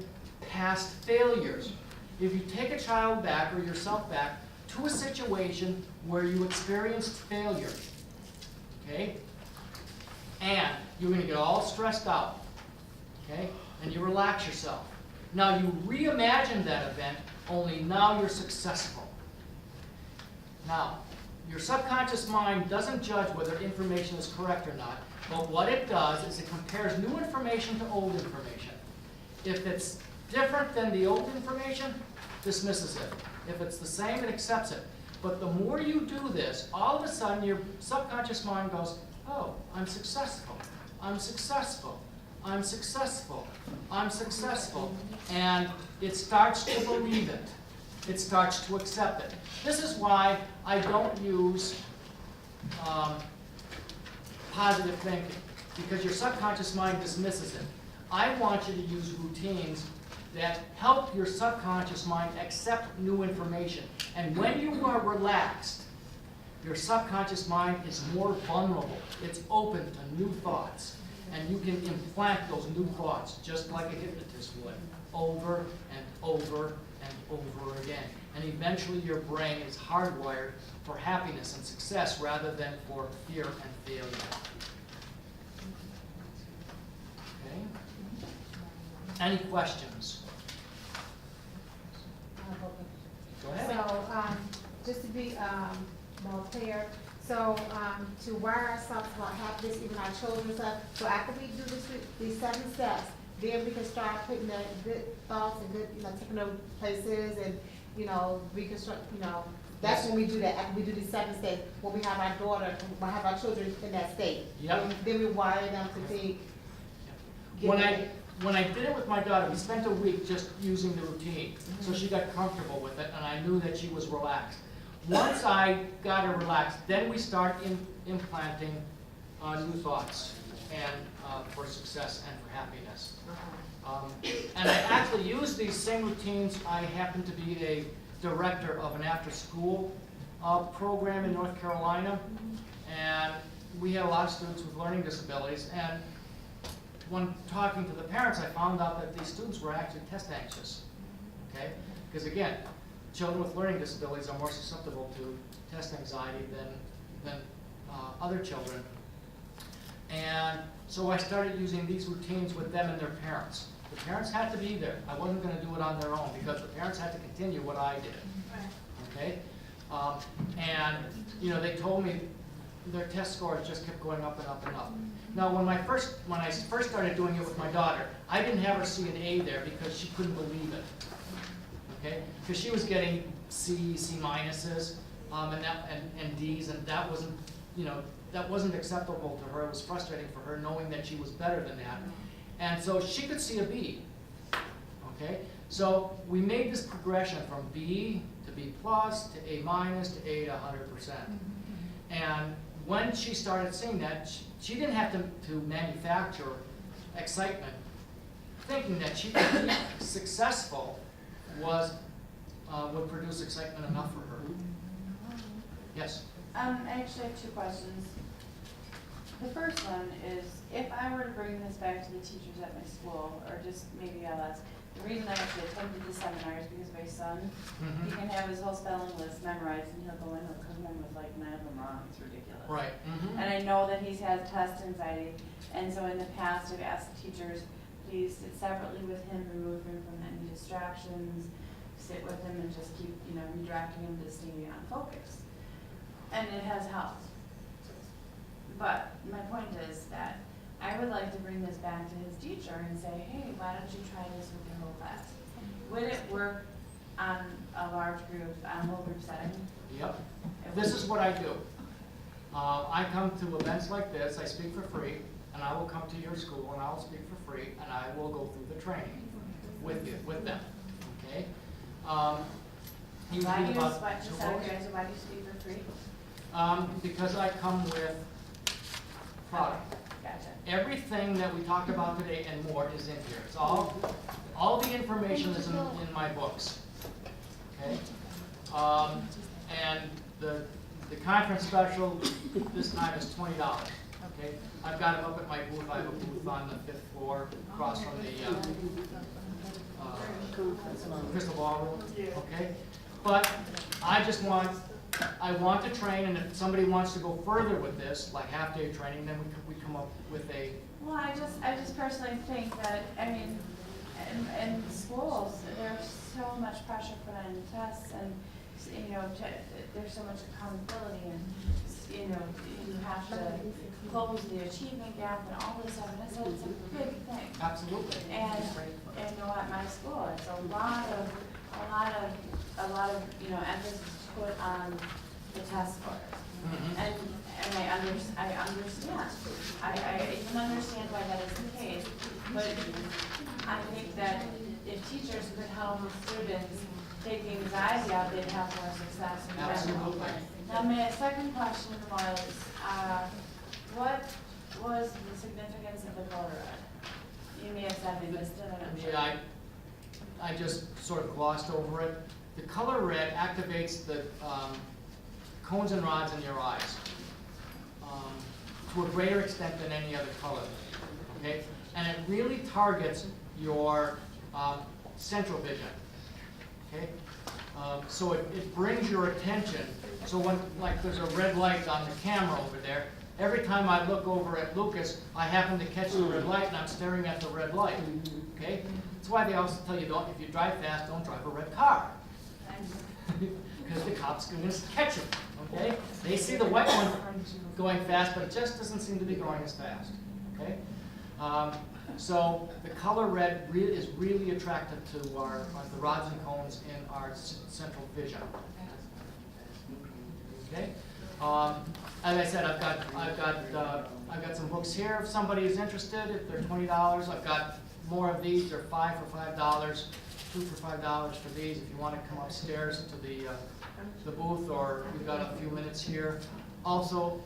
S1: past failures. If you take a child back or yourself back to a situation where you experienced failure, okay, and you're going to get all stressed out, okay, and you relax yourself. Now you reimagine that event, only now you're successful. Now, your subconscious mind doesn't judge whether information is correct or not, but what it does is it compares new information to old information. If it's different than the old information, dismisses it. If it's the same, it accepts it. But the more you do this, all of a sudden your subconscious mind goes, oh, I'm successful, I'm successful, I'm successful, I'm successful. And it starts to believe it. It starts to accept it. This is why I don't use positive thinking, because your subconscious mind dismisses it. I want you to use routines that help your subconscious mind accept new information. And when you are relaxed, your subconscious mind is more vulnerable. It's open to new thoughts. And you can implant those new thoughts just like a hypnotist would, over and over and over again. And eventually your brain is hardwired for happiness and success rather than for fear and failure. Okay? Any questions? Go ahead.
S2: So, just to be more clear, so to wire ourselves about happiness, even our children's life, so after we do these 7 steps, then we can start putting the good thoughts and good, taking over places and, reconstruct, that's when we do that, after we do these 7 steps, when we have our daughter, we have our children in that state.
S1: Yep.
S2: Then we wire them to think.
S1: When I did it with my daughter, we spent a week just using the routine. So she got comfortable with it, and I knew that she was relaxed. Once I got her relaxed, then we start implanting new thoughts and for success and for happiness. And I actually use these same routines. I happen to be a director of an after-school program in North Carolina, and we had a lot of students with learning disabilities. And when talking to the parents, I found out that these students were actually test anxious. Okay, because again, children with learning disabilities are more susceptible to test anxiety than other children. And so I started using these routines with them and their parents. The parents had to be there. I wasn't going to do it on their own because the parents had to continue what I did. Okay? And they told me their test scores just kept going up and up and up. Now, when I first started doing it with my daughter, I didn't have her see an A there because she couldn't believe it. Okay? Because she was getting C, C minuses, and D's, and that wasn't acceptable to her. It was frustrating for her knowing that she was better than that. And so she could see a B. Okay? So we made this progression from B to B plus to A minus to A to 100%. And when she started seeing that, she didn't have to manufacture excitement. Thinking that she could be successful would produce excitement enough for her. Yes?
S6: I actually have 2 questions. The first one is, if I were to bring this back to the teachers at my school, or just maybe LS, the reason I actually attended the seminar is because my son, he can have his whole spelling list memorized, and he'll go in and come home with like 9 of them wrong. It's ridiculous.
S1: Right.
S6: And I know that he's had test anxiety, and so in the past I've asked the teachers, please sit separately with him, remove him from any distractions, sit with him and just keep, redirecting him to stay on focus. And it has helped. But my point is that I would like to bring this back to his teacher and say, hey, why don't you try this with your whole class? Would it work on a large group, on a whole group setting?
S1: Yep. This is what I do. I come to events like this, I speak for free, and I will come to your school and I will speak for free, and I will go through the training with them. Okay?
S6: Why do you speak for free?
S1: Because I come with product.
S6: Gotcha.
S1: Everything that we talked about today and more is in here. It's all the information is in my books. Okay? And the conference special this time is $20. Okay, I've got them up at my booth. I have a booth on the 5th floor across from the crystal ballroom. Okay, but I want to train, and if somebody wants to go further with this, like half-day training, then we come up with a.
S6: Well, I just personally think that, I mean, in schools, there's so much pressure put on tests, and, you know, there's so much accountability, and, you know, you have to close the achievement gap and all this stuff, and it's a big thing.
S1: Absolutely.
S6: And you know, at my school, it's a lot of, you know, emphasis put on the test scores.
S1: Mhm.
S6: And I understand. I even understand why that is the case. But I think that if teachers could help students take the anxiety out, they'd have more success in general.
S1: Absolutely.
S6: Now, my second question was, what was the significance of the color red? You may have said I missed it, I'm not sure.
S1: Yeah, I just sort of glossed over it. The color red activates the cones and rods in your eyes to a greater extent than any other color. Okay, and it really targets your central vision. Okay, so it brings your attention. So when, like, there's a red light on the camera over there, every time I look over at Lucas, I happen to catch the red light, and I'm staring at the red light. Okay, that's why they also tell you, if you drive fast, don't drive a red car, because the cops can just catch them. Okay, they see the white one going fast, but it just doesn't seem to be going as fast. Okay, so the color red is really attractive to the rods and cones in our central vision. Okay, as I said, I've got some books here if somebody is interested. If they're $20, I've got more of these. They're 5 for $5, 2 for $5 for these. If you want to come upstairs to the booth, or we've got a few minutes here. Also,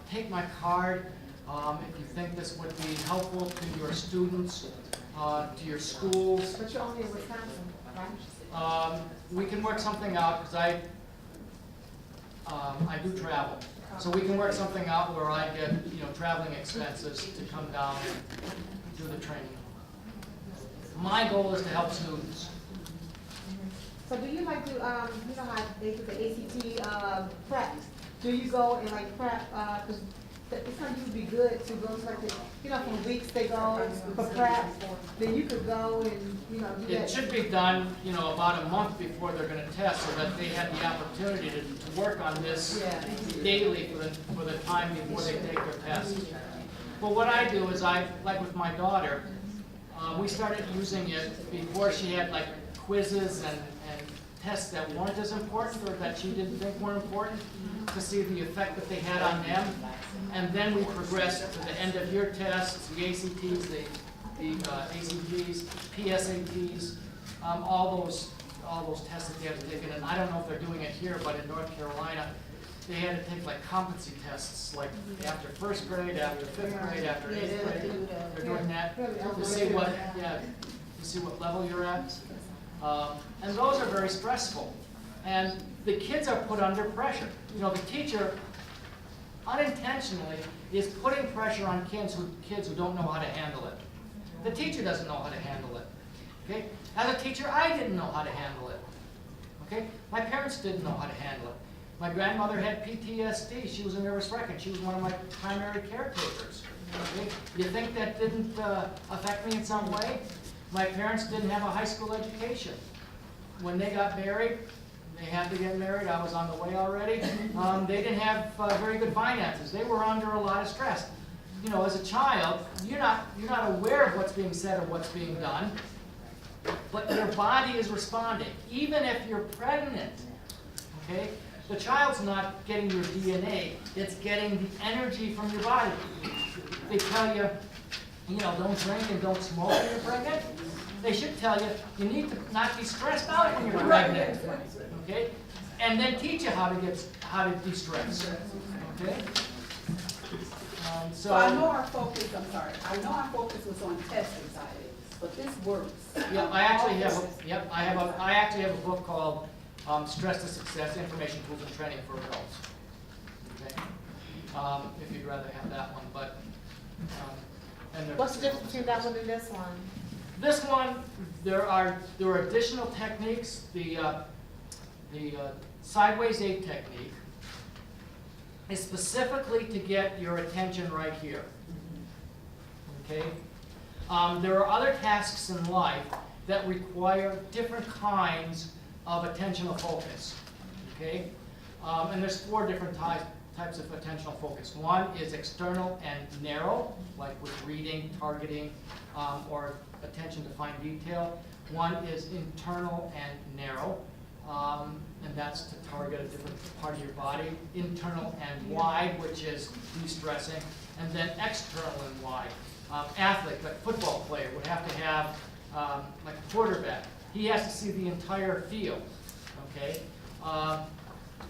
S1: take my card if you think this would be helpful to your students, to your schools.
S2: But you're only in Wisconsin, right?
S1: We can work something out, because I do travel. So we can work something out where I get, traveling expenses to come down and do the training. My goal is to help students.
S2: So do you like do, you know how they do the ACT prep? Do you go and like prep, cause it's gonna usually be good to go to like the, from weeks they go for prep, then you could go and, do that.
S1: It should be done, about a month before they're gonna test, so that they have the opportunity to work on this daily for the time before they take their test. But what I do is like with my daughter, we started using it before she had like quizzes and tests that weren't as important, or that she didn't think were important, to see the effect that they had on them. And then we progressed to the end of year tests, the ACTs, the ACTs, PSATs, all those tests that they have taken. And I don't know if they're doing it here, but in North Carolina, they had to take like competency tests, like after first grade, after fifth grade, after eighth grade. They're doing that to see what level you're at. And those are very stressful. And the kids are put under pressure. The teacher unintentionally is putting pressure on kids who don't know how to handle it. The teacher doesn't know how to handle it. Okay? As a teacher, I didn't know how to handle it. Okay? My parents didn't know how to handle it. My grandmother had PTSD. She was a nervous wreck, and she was one of my primary caretakers. Okay? You think that didn't affect me in some way? My parents didn't have a high school education. When they got married, they had to get married. I was on the way already. They didn't have very good finances. They were under a lot of stress. As a child, you're not aware of what's being said or what's being done, but your body is responding. Even if you're pregnant, okay, the child's not getting your DNA. It's getting the energy from your body. They tell you, don't drink and don't smoke when you're pregnant. They should tell you, you need to not be stressed out when you're pregnant. Okay? And then teach you how to de-stress. Okay?
S3: So I know our focus was on test anxiety, but this works.
S1: Yeah, I actually have a book called stress to success, information tools and training for adults. Okay? If you'd rather have that one, but, and there-
S2: What's the difference between that one and this one?
S1: This one, there are additional techniques. The sideways 8 technique is specifically to get your attention right here. Okay? There are other tasks in life that require different kinds of attentional focus. Okay? And there's 4 different types of attentional focus. One is external and narrow, like with reading, targeting, or attention to fine detail. One is internal and narrow, and that's to target a different part of your body. Internal and wide, which is de-stressing, and then external and wide. Athlete, like football player, would have to have, like a quarterback, he has to see the entire field, okay?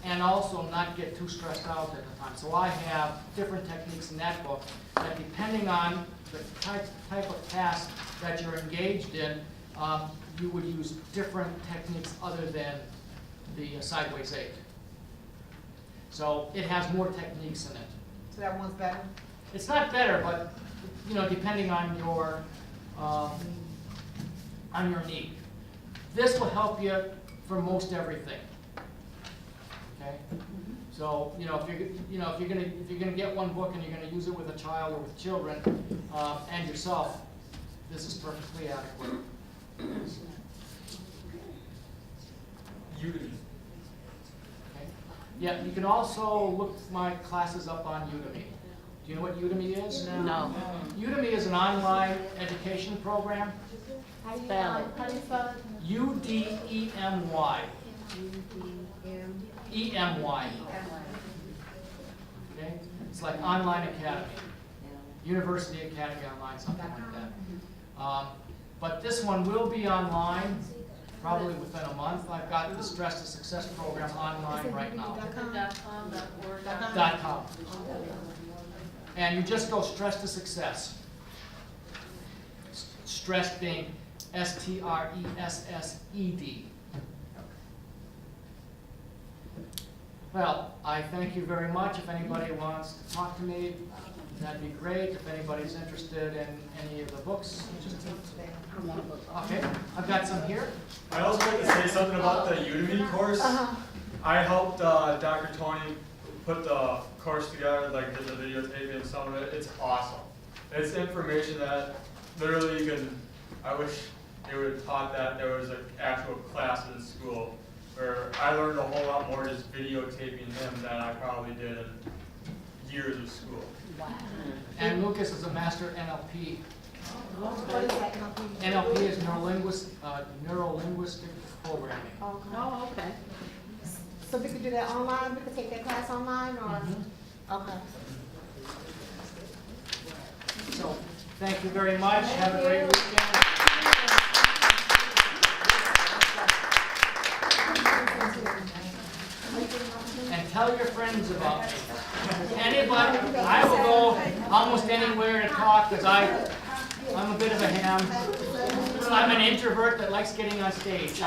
S1: And also not get too stressed out at the time. So I have different techniques in that book that, depending on the type of task that you're engaged in, you would use different techniques other than the sideways 8. So it has more techniques in it.
S2: So that one's better?
S1: It's not better, but depending on your need. This will help you for most everything. Okay? So if you're gonna get one book and you're gonna use it with a child or with children and yourself, this is perfectly adequate.
S7: Udemy.
S1: Okay? Yeah, you can also look my classes up on Udemy. Do you know what Udemy is?
S4: No.
S1: Udemy is an online education program.
S2: How do you
S4: Spell it.
S2: How do you spell it?
S1: UDEMY. EMY. Okay? It's like Online Academy. University Academy Online, something like that. But this one will be online probably within a month. I've got the Stress to Success program online right now.
S5: .com, .org,
S1: .com. And you just go stress to success. Stress being STRESSED. Well, I thank you very much. If anybody wants to talk to me, that'd be great. If anybody's interested in any of the books, just okay. I've got some here.
S7: I also like to say something about the Udemy course. I helped Dr. Tony put the course together, like did the videotaping and some of it. It's awesome. It's information that literally you can, I wish they would have taught that there was an actual class in school where I learned a whole lot more just videotaping him than I probably did in years of school.
S2: Wow.
S1: And Lucas is a master NLP.
S2: What is that company?
S1: NLP is neuro-linguistic programming.
S2: Okay.
S4: Oh, okay.
S2: So we could do that online? We could take that class online, or? Okay.
S1: So, thank you very much. Have a great weekend. And tell your friends about me. Anybody, I will go almost anywhere to talk because I'm a bit of a ham. I'm an introvert that likes getting on stage.